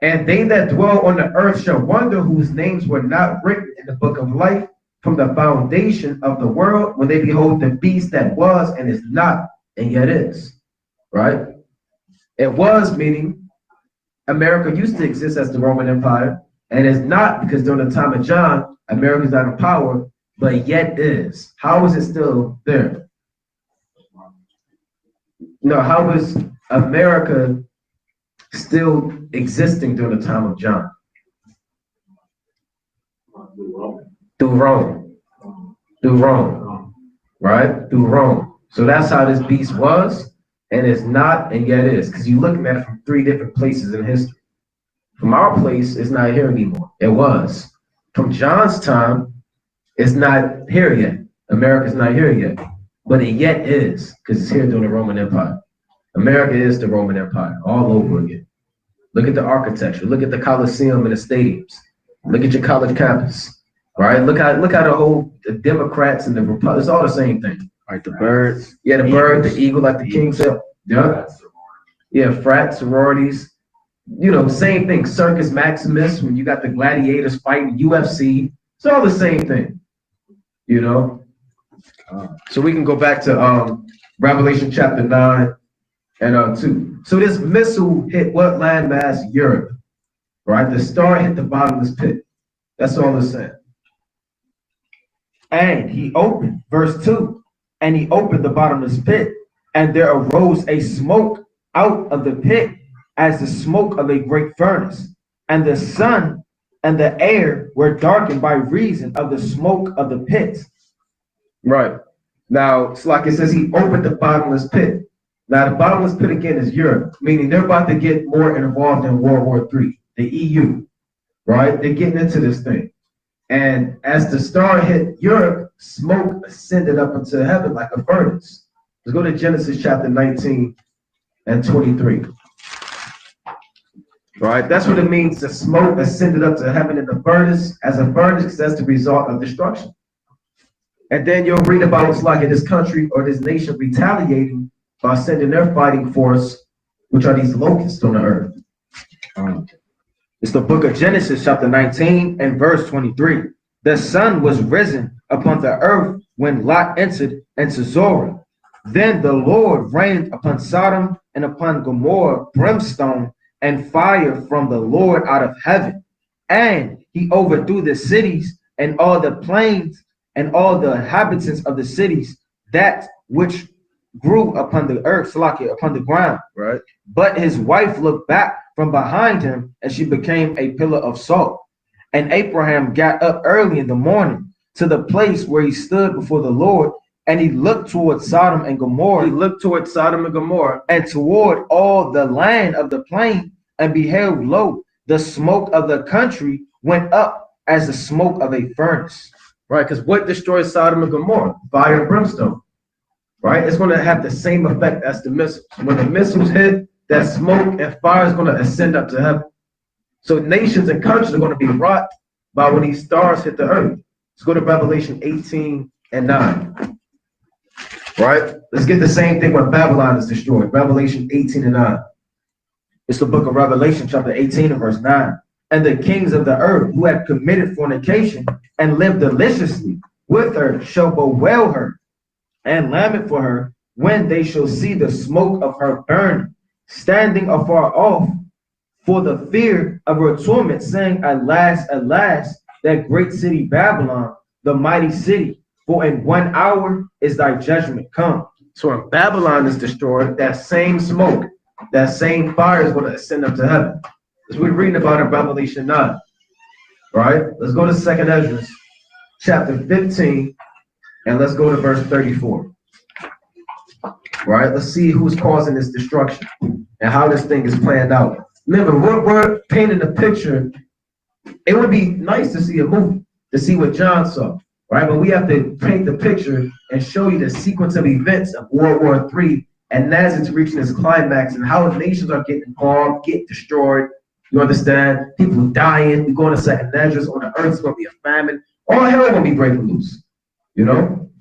And they that dwell on the earth shall wonder whose names were not written in the book of life from the foundation of the world, when they behold the beast that was and is not and yet is, right? It was, meaning America used to exist as the Roman Empire, and is not, because during the time of John, America is not in power, but yet is. How is it still there? No, how is America still existing during the time of John? Through Rome. Through Rome, right? Through Rome. So that's how this beast was. And it's not, and yet is, because you're looking at it from 3 different places in history. From our place, it's not here anymore. It was. From John's time, it's not here yet. America's not here yet. But it yet is, because it's here during the Roman Empire. America is the Roman Empire all over again. Look at the architecture. Look at the Colosseum and the stadiums. Look at your college campus, right? Look how the Democrats and the Republicans, it's all the same thing. Right, the birds. Yeah, the bird, the eagle, like the king said. Yeah. Yeah, frat sororities. You know, same thing. Circus Maximus, when you got the gladiators fighting, UFC. It's all the same thing. You know? So we can go back to Revelation chapter 9 and 2. So this missile hit what landmass? Europe. Right? The star hit the bottomless pit. That's all it's saying. And he opened, verse 2. And he opened the bottomless pit, and there arose a smoke out of the pit, as the smoke of a great furnace. And the sun and the air were darkened by reason of the smoke of the pit. Right. Now, it's like it says he opened the bottomless pit. Now, the bottomless pit again is Europe, meaning they're about to get more involved in World War III, the EU, right? They're getting into this thing. And as the star hit Europe, smoke ascended up into heaven like a furnace. Let's go to Genesis chapter 19 and 23. Right? That's what it means to smoke ascended up to heaven in the furnace, as a furnace, because that's the result of destruction. And then you'll read about what's like in this country or this nation retaliating by sending their fighting force, which are these locusts on the earth. It's the book of Genesis, chapter 19 and verse 23. The sun was risen upon the earth when Lot entered into Zoar. Then the Lord rained upon Sodom and upon Gomorrah brimstone and fire from the Lord out of heaven. And he overthrew the cities and all the plains and all the inhabitants of the cities, that which grew upon the earth, upon the ground. Right. But his wife looked back from behind him, and she became a pillar of salt. And Abraham got up early in the morning to the place where he stood before the Lord, and he looked toward Sodom and Gomorrah. He looked toward Sodom and Gomorrah, and toward all the land of the plain, and beheld, lo, the smoke of the country went up as the smoke of a furnace. Right, because what destroys Sodom and Gomorrah? Fire and brimstone. Right, it's going to have the same effect as the missiles. When the missiles hit, that smoke and fire is going to ascend up to heaven. So nations and countries are going to be wrought by when these stars hit the earth. Let's go to Revelation 18 and 9. Right, let's get the same thing when Babylon is destroyed. Revelation 18 and 9. It's the book of Revelation, chapter 18 and verse 9. And the kings of the earth who have committed fornication and lived deliciously with her shall bewail her and lament for her when they shall see the smoke of her burning, standing afar off for the fear of her torment, saying, Alas, alas, that great city Babylon, the mighty city, for in 1 hour is thy judgment come. So when Babylon is destroyed, that same smoke, that same fire is going to ascend up to heaven. As we're reading about in Revelation 9. Right? Let's go to 2nd Ezra, chapter 15, and let's go to verse 34. Right? Let's see who's causing this destruction and how this thing is planned out. Remember, we're painting a picture. It would be nice to see a movie, to see what John saw. Right? But we have to paint the picture and show you the sequence of events of World War III and as it's reaching its climax and how nations are getting involved, get destroyed. You understand? People dying. We go to 2nd Ezra. On the earth, it's going to be a famine. All hell is going to be breaking loose. You know?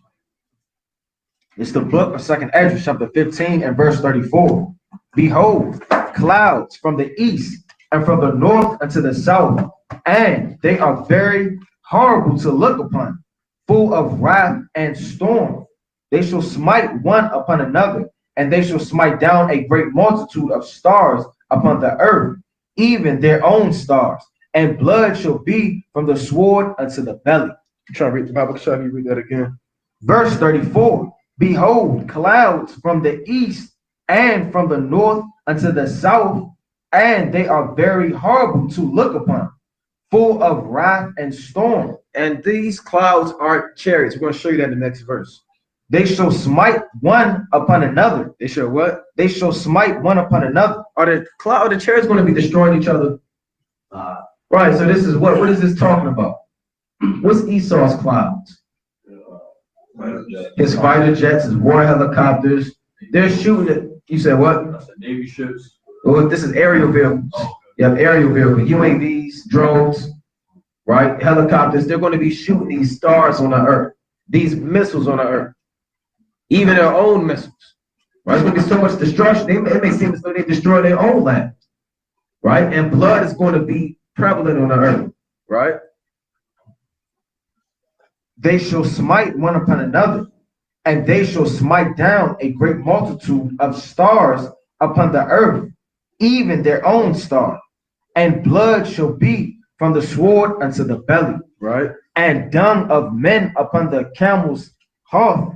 It's the book of 2nd Ezra, chapter 15 and verse 34. Behold, clouds from the east and from the north unto the south, and they are very horrible to look upon, full of wrath and storm. They shall smite one upon another, and they shall smite down a great multitude of stars upon the earth, even their own stars, and blood shall be from the sword unto the belly. Try to read the Bible. Try to read that again. Verse 34. Behold, clouds from the east and from the north unto the south, and they are very horrible to look upon, full of wrath and storm. And these clouds are chariots. We're going to show you that in the next verse. They shall smite one upon another. They shall what? They shall smite one upon another. Are the chariots going to be destroying each other? Right. So this is what is this talking about? What's Esau's clouds? His fighter jets, his war helicopters. They're shooting at. You said what? That's the Navy ships. Well, this is aerial vehicles. You have aerial vehicles, UAVs, drones, right? Helicopters. They're going to be shooting these stars on the earth, these missiles on the earth, even their own missiles. Right? There's going to be so much destruction. It may seem as though they destroy their own land, right? And blood is going to be prevalent on the earth, right? They shall smite one upon another, and they shall smite down a great multitude of stars upon the earth, even their own star, and blood shall be from the sword unto the belly, right? And dung of men upon the camel's hearth,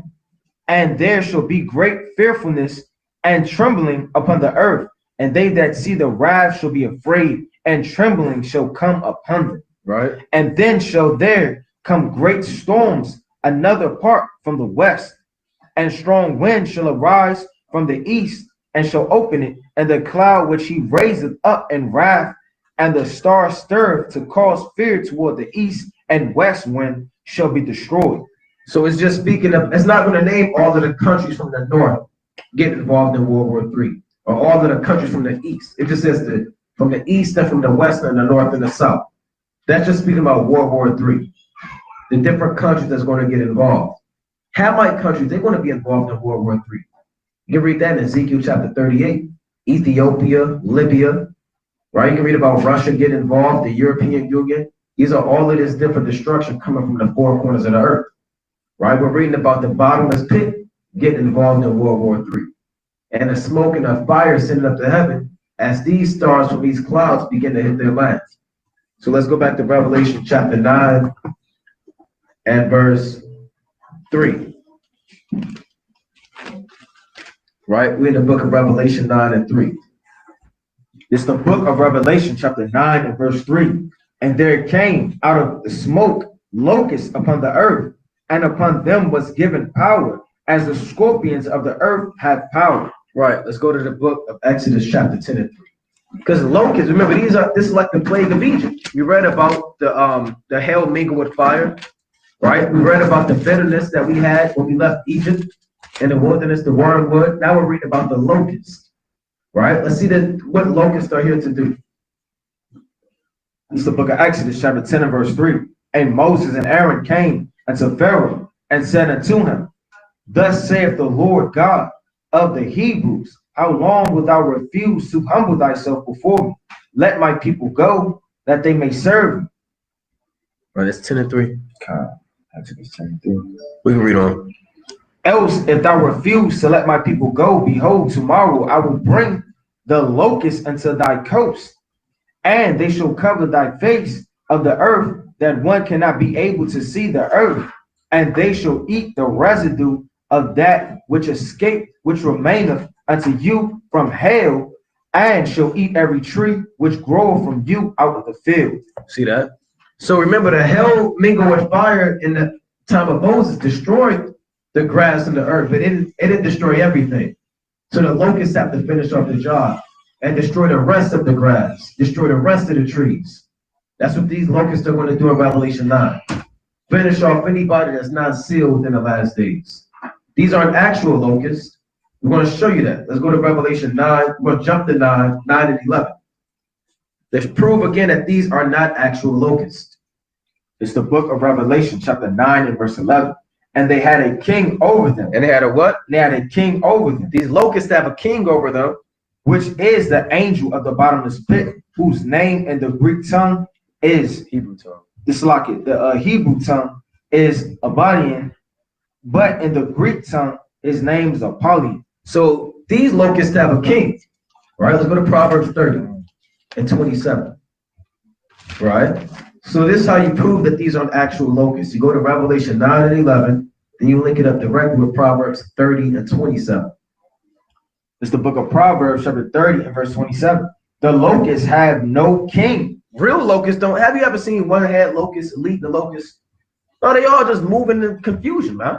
and there shall be great fearfulness and trembling upon the earth, and they that see the wrath shall be afraid, and trembling shall come upon them, right? And then shall there come great storms another part from the west, and strong wind shall arise from the east, and shall open it, and the cloud which he raiseth up in wrath, and the star stirred to cause fear toward the east and west wind shall be destroyed. So it's just speaking of, it's not going to name all of the countries from the north get involved in World War III, or all of the countries from the east. It just says from the east and from the west and the north and the south. That's just speaking about World War III. The different countries that's going to get involved. Hamite countries, they're going to be involved in World War III. You can read that in Ezekiel chapter 38. Ethiopia, Libya, right? You can read about Russia getting involved, the European Union. These are all of this different destruction coming from the four corners of the earth, right? We're reading about the bottomless pit getting involved in World War III. And the smoke and the fire sending up to heaven as these stars from these clouds begin to hit their lands. So let's go back to Revelation chapter 9 and verse 3. Right? We're in the book of Revelation 9 and 3. It's the book of Revelation, chapter 9 and verse 3. And there came out of the smoke locusts upon the earth, and upon them was given power, as the scorpions of the earth have power. Right. Let's go to the book of Exodus chapter 10 and 3. Because locusts, remember, this is like the plague of Egypt. We read about the hell mingled with fire, right? We read about the bitterness that we had when we left Egypt in the wilderness, the wormwood. Now we're reading about the locusts, right? Let's see what locusts are here to do. It's the book of Exodus, chapter 10 and verse 3. And Moses and Aaron came unto Pharaoh and said unto him, Thus saith the Lord God of the Hebrews, how long wilt thou refuse to humble thyself before me? Let my people go, that they may serve me. Right, it's 10 and 3. Exodus 10 and 3. We can read on. Else, if thou refuse to let my people go, behold, tomorrow I will bring the locusts unto thy coast, and they shall cover thy face of the earth, that one cannot be able to see the earth, and they shall eat the residue of that which escaped, which remaineth unto you from hell, and shall eat every tree which groweth from you out of the field. See that? So remember, the hell mingled with fire in the time of Moses destroyed the grass and the earth, but it didn't destroy everything. So the locusts have to finish off the job and destroy the rest of the grass, destroy the rest of the trees. That's what these locusts are going to do in Revelation 9. Finish off anybody that's not sealed in the last days. These aren't actual locusts. We're going to show you that. Let's go to Revelation 9. We're going to jump to 9 and 11. Let's prove again that these are not actual locusts. It's the book of Revelation, chapter 9 and verse 11. And they had a king over them. And they had a what? They had a king over them. These locusts have a king over them, which is the angel of the bottomless pit, whose name in the Greek tongue is Hebrew tongue. It's like it. The Hebrew tongue is Abadian, but in the Greek tongue, his name is Apollyon. So these locusts have a king. All right, let's go to Proverbs 30 and 27. Right? So this is how you prove that these aren't actual locusts. You go to Revelation 9 and 11, then you link it up directly with Proverbs 30 and 27. It's the book of Proverbs, chapter 30 and verse 27. The locusts have no king. Real locusts don't. Have you ever seen one-head locusts lead the locusts? No, they all just moving in confusion, man.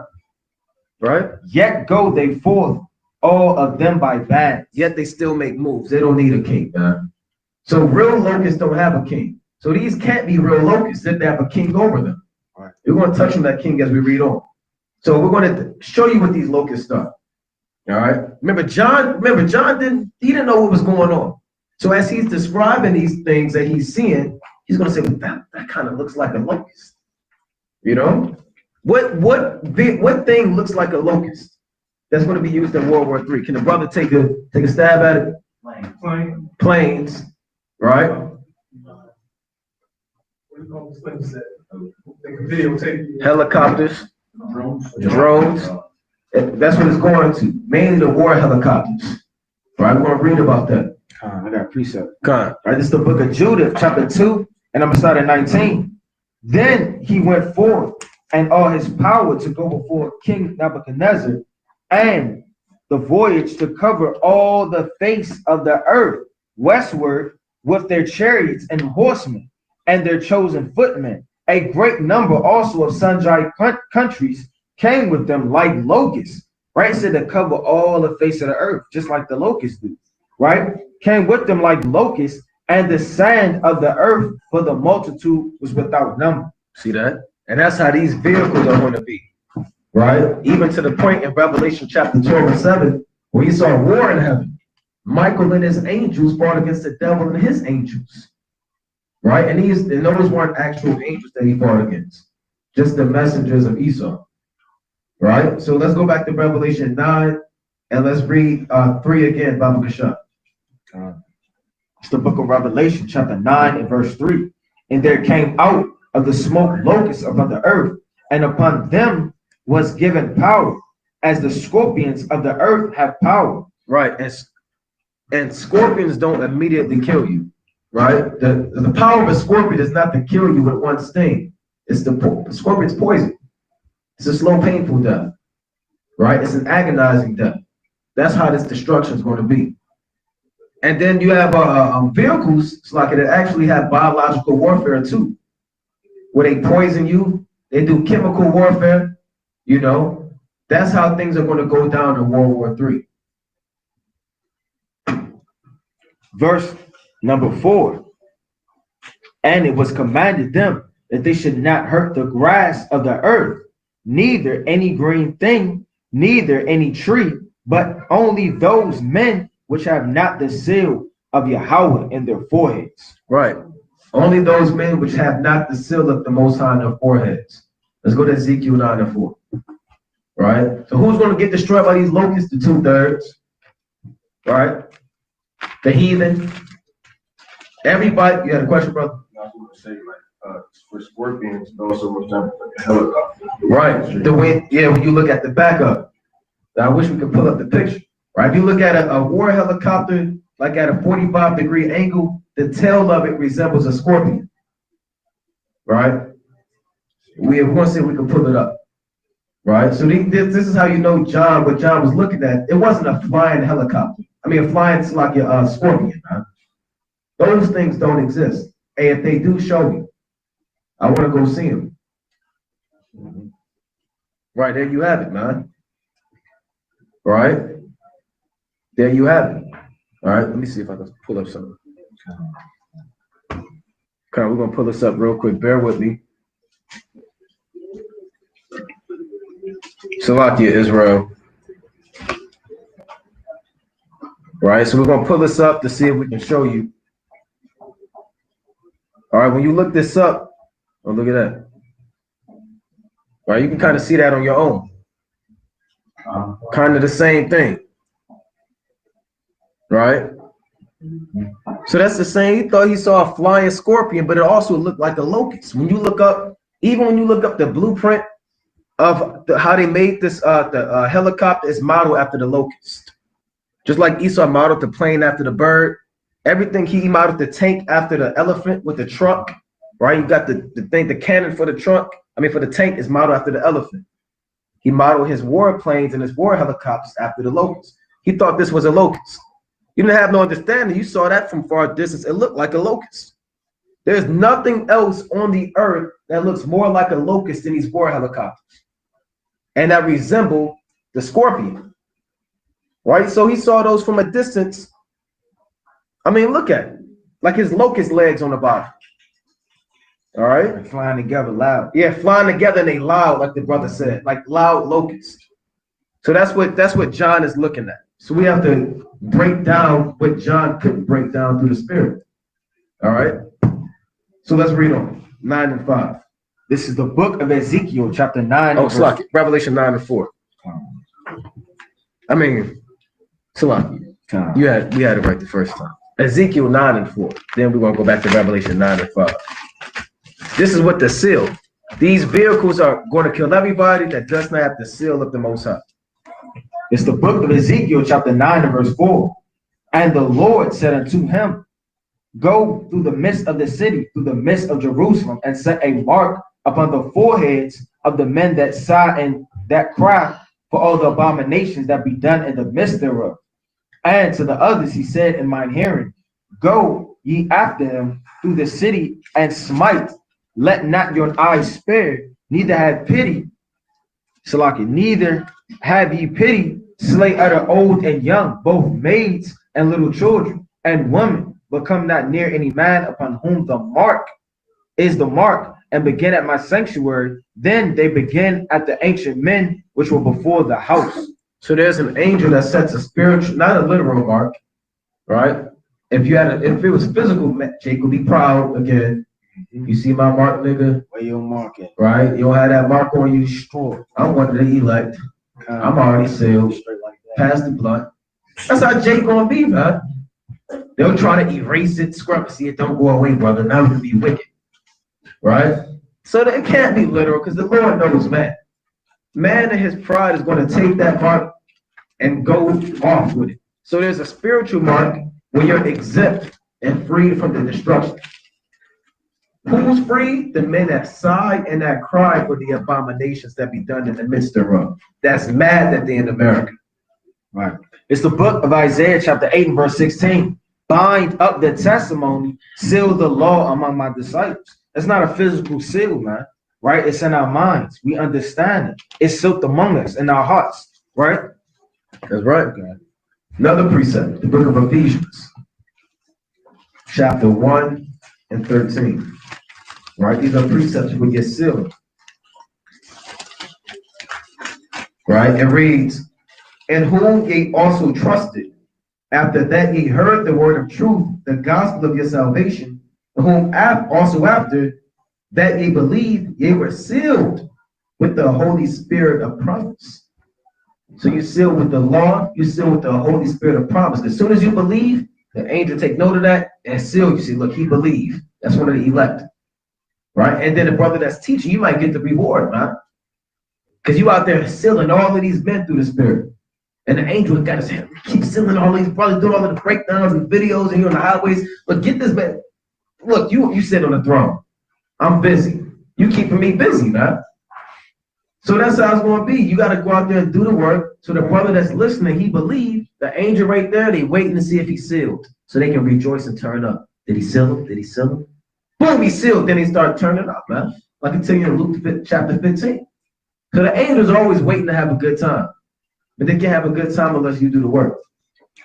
Right? Yet go they forth, all of them by bands. Yet they still make moves. They don't need a king, man. So real locusts don't have a king. So these can't be real locusts if they have a king over them. All right. We're going to touch on that king as we read on. So we're going to show you what these locusts are. All right. Remember, John didn't know what was going on. So as he's describing these things that he's seeing, he's going to say, well, that kind of looks like a locust. You know, what thing looks like a locust that's going to be used in World War III? Can the brother take a stab at it? Planes, right? What do you call those things that they can videotape? Helicopters, drones. That's what it's going to. Mainly the war helicopters. Right, we're going to read about that. I got a precept. God. Right, this is the book of Judith, chapter 2, and I'm going to start at 19. Then he went forth and all his power to go before King Nebuchadnezzar, and the voyage to cover all the face of the earth westward with their chariots and horsemen and their chosen footmen. A great number also of sundry countries came with them like locusts, right? So to cover all the face of the earth, just like the locusts do, right? Came with them like locusts, and the sand of the earth for the multitude was without number. See that? And that's how these vehicles are going to be, right? Even to the point in Revelation chapter 12 and 7, where you saw war in heaven, Michael and his angels fought against the devil and his angels. Right? And those weren't actual angels that he fought against, just the messengers of Esau. Right? So let's go back to Revelation 9 and let's read 3 again, Baba Kashan. It's the book of Revelation, chapter 9 and verse 3. And there came out of the smoke locusts upon the earth, and upon them was given power, as the scorpions of the earth have power. Right. And scorpions don't immediately kill you. Right? The power of a scorpion is not to kill you with one sting. It's the scorpion's poison. It's a slow, painful death. Right? It's an agonizing death. That's how this destruction is going to be. And then you have vehicles, it's like it actually have biological warfare too, where they poison you, they do chemical warfare, you know. That's how things are going to go down in World War III. Verse number 4. And it was commanded them that they should not hurt the grass of the earth, neither any green thing, neither any tree, but only those men which have not the seal of Yahweh in their foreheads. Right. Only those men which have not the seal of the Most High in their foreheads. Let's go to Ezekiel 9 and 4. Right. So who's going to get destroyed by these locusts? The 2/3. Right. The heathen. Everybody. You had a question, brother? I was going to say, like, for scorpions, also much time like a helicopter. Right. The way, yeah, when you look at the backup. I wish we could pull up the picture. Right. If you look at a war helicopter, like at a 45-degree angle, the tail of it resembles a scorpion. Right. We want to see if we can pull it up. Right. So this is how you know what John was looking at. It wasn't a flying helicopter. I mean, a flying scorpion. Right? Those things don't exist. And if they do, show me. I want to go see them. Right, there you have it, man. Right? There you have it. All right, let me see if I can pull up something. Okay, we're going to pull this up real quick. Bear with me. Salakia, Israel. Right, so we're going to pull this up to see if we can show you. All right, when you look this up, oh, look at that. All right, you can kind of see that on your own. Kind of the same thing. Right? So that's the same. He thought he saw a flying scorpion, but it also looked like a locust. When you look up, even when you look up the blueprint of how they made this, the helicopter is modeled after the locust. Just like Esau modeled the plane after the bird. Everything, he modeled the tank after the elephant with the trunk, right? You got the cannon for the trunk. I mean, for the tank is modeled after the elephant. He modeled his war planes and his war helicopters after the locust. He thought this was a locust. You didn't have no understanding. You saw that from far distance. It looked like a locust. There's nothing else on the earth that looks more like a locust than these war helicopters. And that resemble the scorpion, right? So he saw those from a distance. I mean, look at it. Like his locust legs on the bottom. All right? They're flying together loud. Yeah, flying together and they loud, like the brother said, like loud locusts. So that's what John is looking at. So we have to break down what John couldn't break down through the Spirit. All right? So let's read on. 9 and 5. This is the book of Ezekiel, chapter 9. Oh, Salaki, Revelation 9 and 4. I mean, Salaki, we had it right the first time. Ezekiel 9 and 4. Then we're going to go back to Revelation 9 and 5. This is what the seal. These vehicles are going to kill everybody that does not have the seal of the Most High. It's the book of Ezekiel, chapter 9 and verse 4. And the Lord said unto him, go through the midst of the city, through the midst of Jerusalem, and set a mark upon the foreheads of the men that sigh and that cry for all the abominations that be done in the midst thereof. And to the others he said in mine hearing, go ye after him through the city and smite. Let not your eyes spare, neither have pity. Salaki, neither have ye pity, slay utter old and young, both maids and little children and women, but come not near any man upon whom the mark is the mark, and begin at my sanctuary. Then they begin at the ancient men which were before the house. So there's an angel that sets a spiritual, not a literal mark, right? If it was physical, Jake would be proud again. You see my mark, nigga? Where your mark at? Right? You don't have that mark on you. I'm one of the elect. I'm already sealed. Straight like that. Pass the blunt. That's how Jake gonna be, man. They'll try to erase it, scrub it, see it don't go away, brother. Now it'll be wicked. Right? So that it can't be literal because the Lord knows man. Man in his pride is going to take that mark and go off with it. So there's a spiritual mark where you're exempt and free from the destruction. Who's free? The men that sigh and that cry for the abominations that be done in the midst thereof. That's mad that they're in America. Right. It's the book of Isaiah chapter 8 and verse 16. Bind up the testimony, seal the law among my disciples. It's not a physical seal, man. Right? It's in our minds. We understand it. It's sealed among us in our hearts. Right? That's right, God. Another precept, the book of Ephesians, chapter 1 and 13. Right? These are precepts we get sealed. Right? It reads, in whom ye also trusted, after that ye heard the word of truth, the gospel of your salvation, whom also after that ye believed, ye were sealed with the Holy Spirit of promise. So you seal with the law, you seal with the Holy Spirit of promise. As soon as you believe, the angel take note of that and seal you. See, look, he believed. That's one of the elect. Right? And then the brother that's teaching, you might get the reward, man. Because you out there sealing all of these men through the Spirit. And the angel got his hand, keep sealing all these, probably doing all of the breakdowns and videos, and you're on the highways. But get this, man. Look, you sit on the throne. I'm busy. You keeping me busy, man. So that's how it's going to be. You got to go out there and do the work. So the brother that's listening, he believed. The angel right there, they waiting to see if he's sealed. So they can rejoice and turn up. Did he seal him? Did he seal him? Boom, he sealed. Then he started turning up, man. Like I tell you in Luke chapter 15. So the angels are always waiting to have a good time. But they can't have a good time unless you do the work.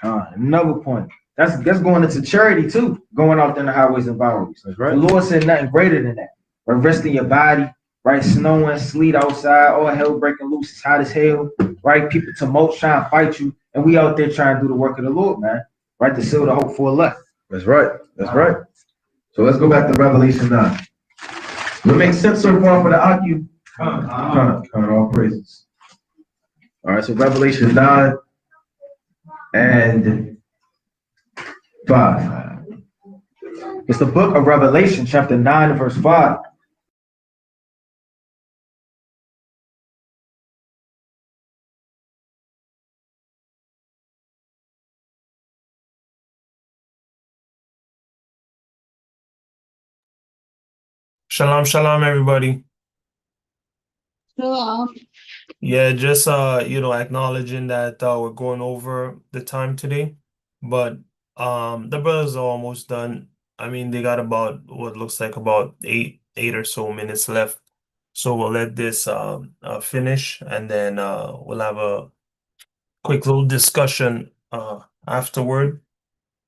Another point. That's going into charity too. Going out in the highways and byways. That's right. The Lord said nothing greater than that. But resting your body, right? Snowing, sleet outside, all hell breaking loose. It's hot as hell, right? People tumult trying to fight you, and we out there trying to do the work of the Lord, man. Right? To seal the hope for elect. That's right. That's right. So let's go back to Revelation 9. What makes sense so far for the Aku? All praises. All right, so Revelation 9 and 5. It's the book of Revelation, chapter 9 and verse 5. Shalom, shalom, everybody. Shalom. Yeah, just acknowledging that we're going over the time today, but the brothers are almost done. I mean, they got about what looks like about eight or so minutes left. So we'll let this finish, and then we'll have a quick little discussion afterward,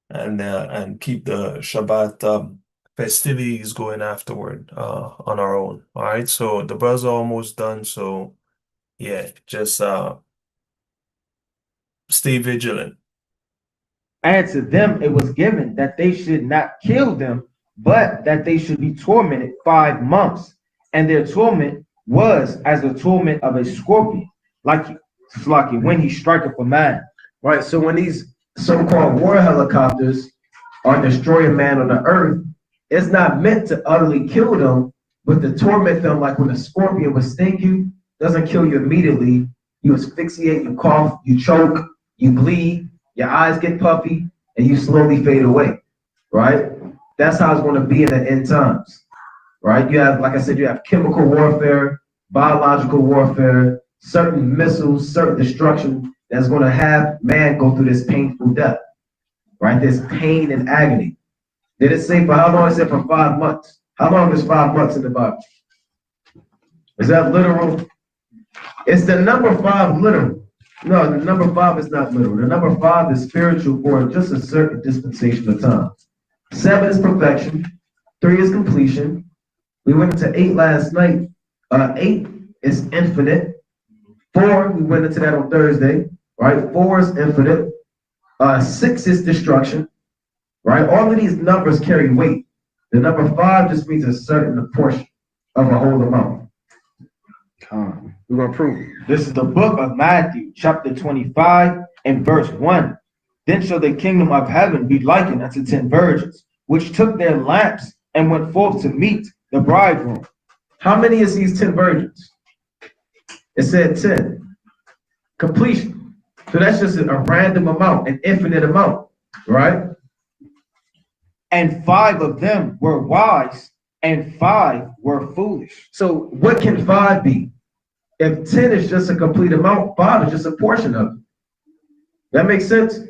and keep the Shabbat festivities going afterward on our own. All right, so the brothers are almost done, so yeah, just stay vigilant. And to them it was given that they should not kill them, but that they should be tormented 5 months. And their torment was as the torment of a scorpion, like when he striketh a man. Right. So when these so-called war helicopters are destroying man on the earth, it's not meant to utterly kill them, but to torment them like when a scorpion would sting you. Doesn't kill you immediately. You asphyxiate, you cough, you choke, you bleed, your eyes get puffy, and you slowly fade away, right? That's how it's going to be in the end times, right? You have, like I said, you have chemical warfare, biological warfare, certain missiles, certain destruction that's going to have man go through this painful death, right? This pain and agony. Did it say for how long? It said for 5 months. How long is 5 months in the Bible? Is that literal? It's the number 5 literal. No, the number 5 is not literal. The number 5 is spiritual for just a certain dispensation of time. 7 is perfection. 3 is completion. We went into 8 last night. 8 is infinite. 4, we went into that on Thursday, right? 4 is infinite. 6 is destruction, right? All of these numbers carry weight. The number 5 just means a certain portion of a whole amount. We're going to prove it. This is the book of Matthew, chapter 25 and verse 1. Then shall the kingdom of heaven be likened unto 10 virgins, which took their lamps and went forth to meet the bridegroom. How many is these 10 virgins? It said 10. Completion. So that's just a random amount, an infinite amount, right? And 5 of them were wise, and 5 were foolish. So what can 5 be? If 10 is just a complete amount, 5 is just a portion of it. That makes sense?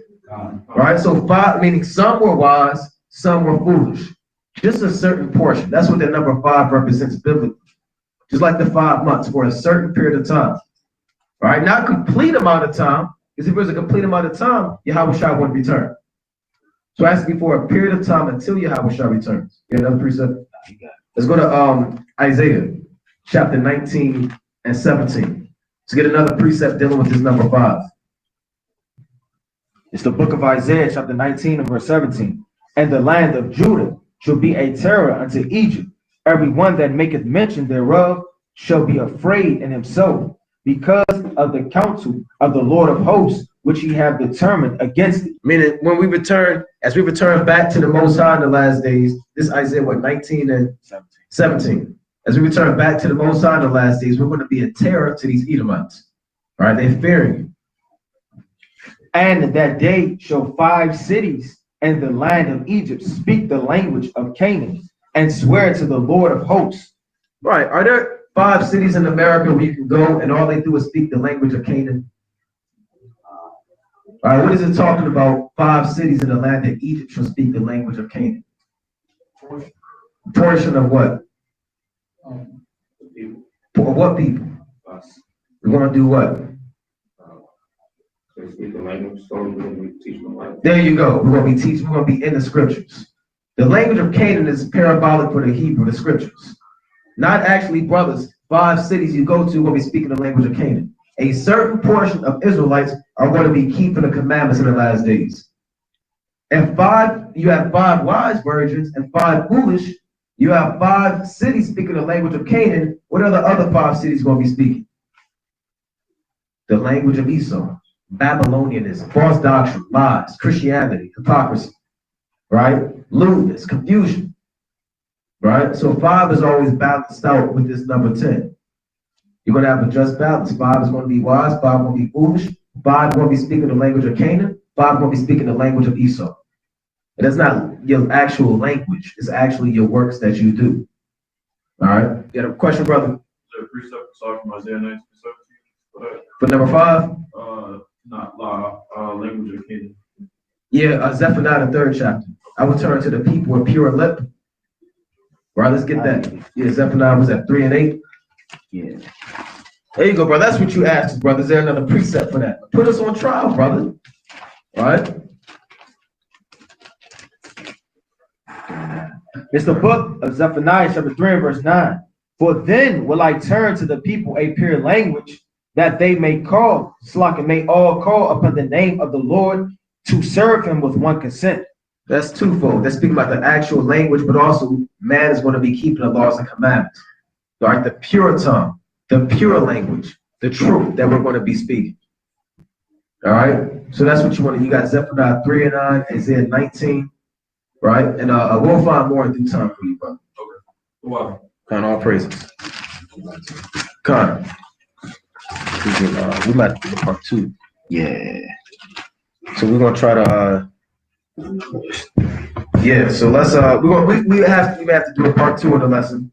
Right? So 5, meaning some were wise, some were foolish. Just a certain portion. That's what the number 5 represents biblically. Just like the 5 months for a certain period of time. Right? Not a complete amount of time, because if it was a complete amount of time, Yahweh Shai wouldn't return. So it has to be for a period of time until Yahweh Shai returns. You got another precept? Let's go to Isaiah chapter 19 and 17. Let's get another precept dealing with this number 5. It's the book of Isaiah chapter 19 and verse 17. And the land of Judah shall be a terror unto Egypt. Every one that maketh mention thereof shall be afraid in himself, because of the counsel of the Lord of hosts, which he have determined against it. Meaning, when we return, as we return back to the Most High in the last days, this Isaiah, 19 and 17. As we return back to the Most High in the last days, we're going to be a terror to these Edomites. All right, they're fearing you. And that day shall 5 cities in the land of Egypt speak the language of Canaan and swear to the Lord of hosts. Right, are there 5 cities in America where you can go and all they do is speak the language of Canaan? All right, what is it talking about? 5 cities in the land of Egypt shall speak the language of Canaan. Portion of what? For what people? We're going to do what? Speak the language, so we're going to be teaching the language. There you go. We're going to be teaching. We're going to be in the scriptures. The language of Canaan is parabolic for the Hebrew, the scriptures. Not actually, brothers. 5 cities you go to will be speaking the language of Canaan. A certain portion of Israelites are going to be keeping the commandments in the last days. And you have 5 wise virgins and 5 foolish. You have 5 cities speaking the language of Canaan. What are the other 5 cities going to be speaking? The language of Esau, Babylonianism, false doctrine, lies, Christianity, hypocrisy, right? Lewdness, confusion, right? So 5 is always balanced out with this number 10. You're going to have a just balance. 5 is going to be wise, 5 is going to be foolish, 5 is going to be speaking the language of Canaan, 5 is going to be speaking the language of Esau. And that's not your actual language. It's actually your works that you do. All right? You got a question, brother? Is there a precept aside from Isaiah 19 and 17? For number 5? Not law, language of Canaan. Yeah, Zephaniah, the 3rd chapter. I will turn to the people with pure lip. Right, let's get that. Yeah, Zephaniah was at 3 and 8. Yeah. There you go, brother. That's what you asked, brother. Is there another precept for that? Put us on trial, brother. All right? It's the book of Zephaniah, chapter 3 and verse 9. For then will I turn to the people a pure language, that they may call, and may all call upon the name of the Lord to serve him with one consent. That's twofold. That's speaking about the actual language, but also man is going to be keeping the laws and commandments. All right, the pure tongue, the pure language, the truth that we're going to be speaking. All right, so that's what you want to. You got Zephaniah 3 and 9, Isaiah 19, right? And we'll find more in due time for you, brother. Okay. Wow. Con, all praises. Con. We might do part 2. Yeah. So we're gonna try to. Yeah. So let's. We have to do a part 2 of the lesson.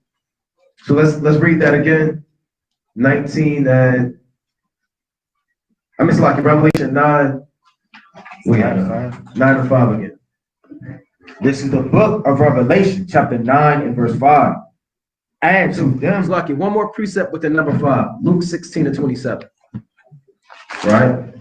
So let's read that again. 19 and. It's like in Revelation 9. We have 9 and 5 again. This is the book of Revelation, chapter 9 and verse 5. And to them, lucky, one more precept with the number 5, Luke 16 and 27. Right?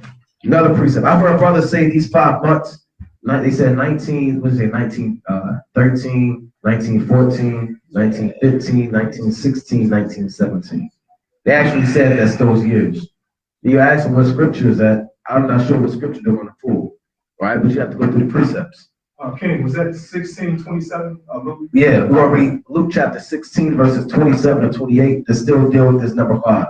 Another precept. I've heard brothers say these 5 months, they said 19, what is it, 1913, 1914, 1915, 1916, 1917. They actually said that's those years. You ask them what scripture is that, I'm not sure what scripture they're going to pull. right? But you have to go through the precepts. Kenny, was that 1627? Yeah, we're gonna read Luke chapter 16, verses 27 and 28 to still deal with this number 5.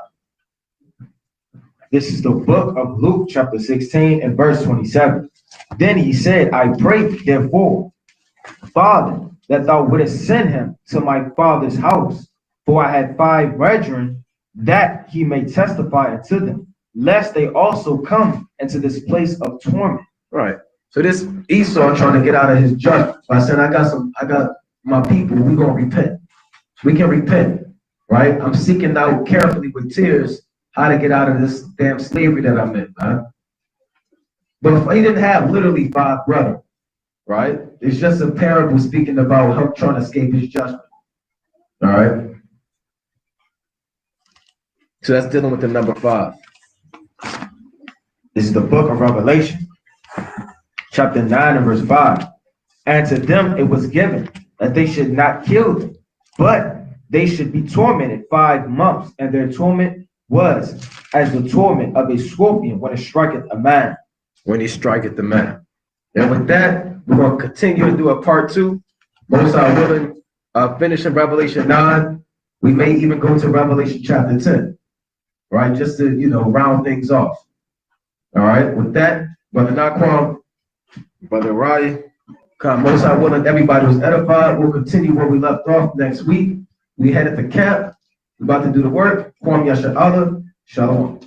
This is the book of Luke chapter 16 and verse 27. Then he said, I pray therefore, Father, that thou wouldest send him to my father's house, for I had 5 brethren, that he may testify unto them, lest they also come into this place of torment. Right. So this Esau trying to get out of his judgment by saying, I got my people, we're gonna repent. We can repent, right? I'm seeking out carefully with tears how to get out of this damn slavery that I'm in, man. But if he didn't have literally 5 brothers, right? It's just a parable speaking about him trying to escape his judgment. All right. So that's dealing with the number 5. This is the book of Revelation, chapter 9 and verse 5. And to them it was given that they should not kill them, but they should be tormented 5 months, and their torment was as the torment of a scorpion when it striketh a man. When he striketh the man. And with that, we're going to continue to do a part 2. Most are willing, finishing Revelation 9. We may even go to Revelation chapter 10, right? Just to, round things off. All right. With that, Brother Naquan, Brother Ryan, most are willing, everybody was edified. We'll continue where we left off next week. We headed to camp. We're about to do the work. Kwam Yasha Allah. Shalom.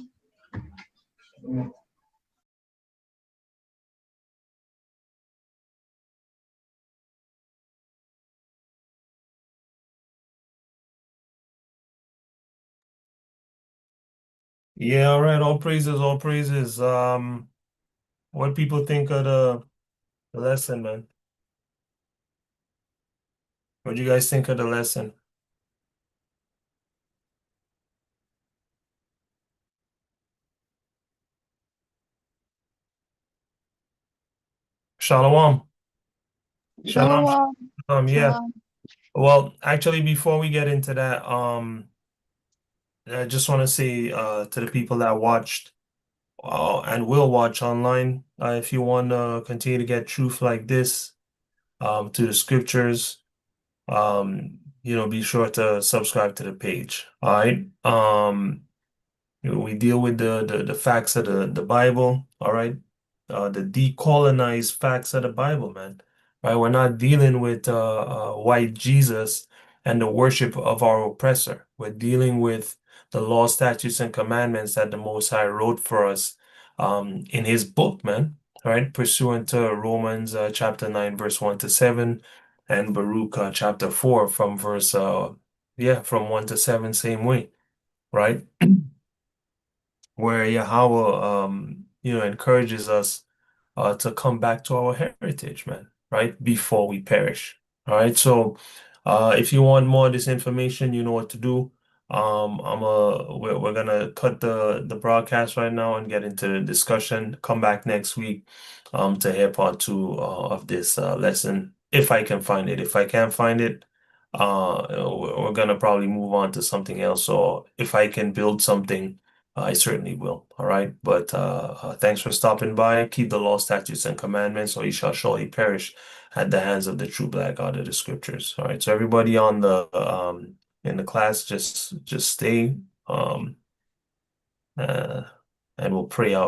Yeah, all right. All praises, all praises. What people think of the lesson, man? What do you guys think of the lesson? Shalom. Shalom. Yeah. Well, actually, before we get into that, I just want to say to the people that watched and will watch online, if you want to continue to get truth like this to the scriptures, be sure to subscribe to the page. All right. We deal with the facts of the Bible. All right. The decolonized facts of the Bible, man. Right? We're not dealing with white Jesus and the worship of our oppressor. We're dealing with the law, statutes, and commandments that the Most High wrote for us in his book, man. Right? Pursuant to Romans chapter 9, verse 1 to 7, and Baruch chapter 4 from verse from 1 to 7, same way. Right? Where Yahweh encourages us to come back to our heritage, man, right? Before we perish. All right. So if you want more of this information, you know what to do. We're gonna cut the broadcast right now and get into the discussion. Come back next week to hear part 2 of this lesson, if I can find it. If I can't find it, we're gonna probably move on to something else. Or if I can build something, I certainly will. All right. But thanks for stopping by. Keep the law, statutes, and commandments, or you shall surely perish at the hands of the true black God of the scriptures. All right. So everybody on the in the class, just stay and we'll pray out.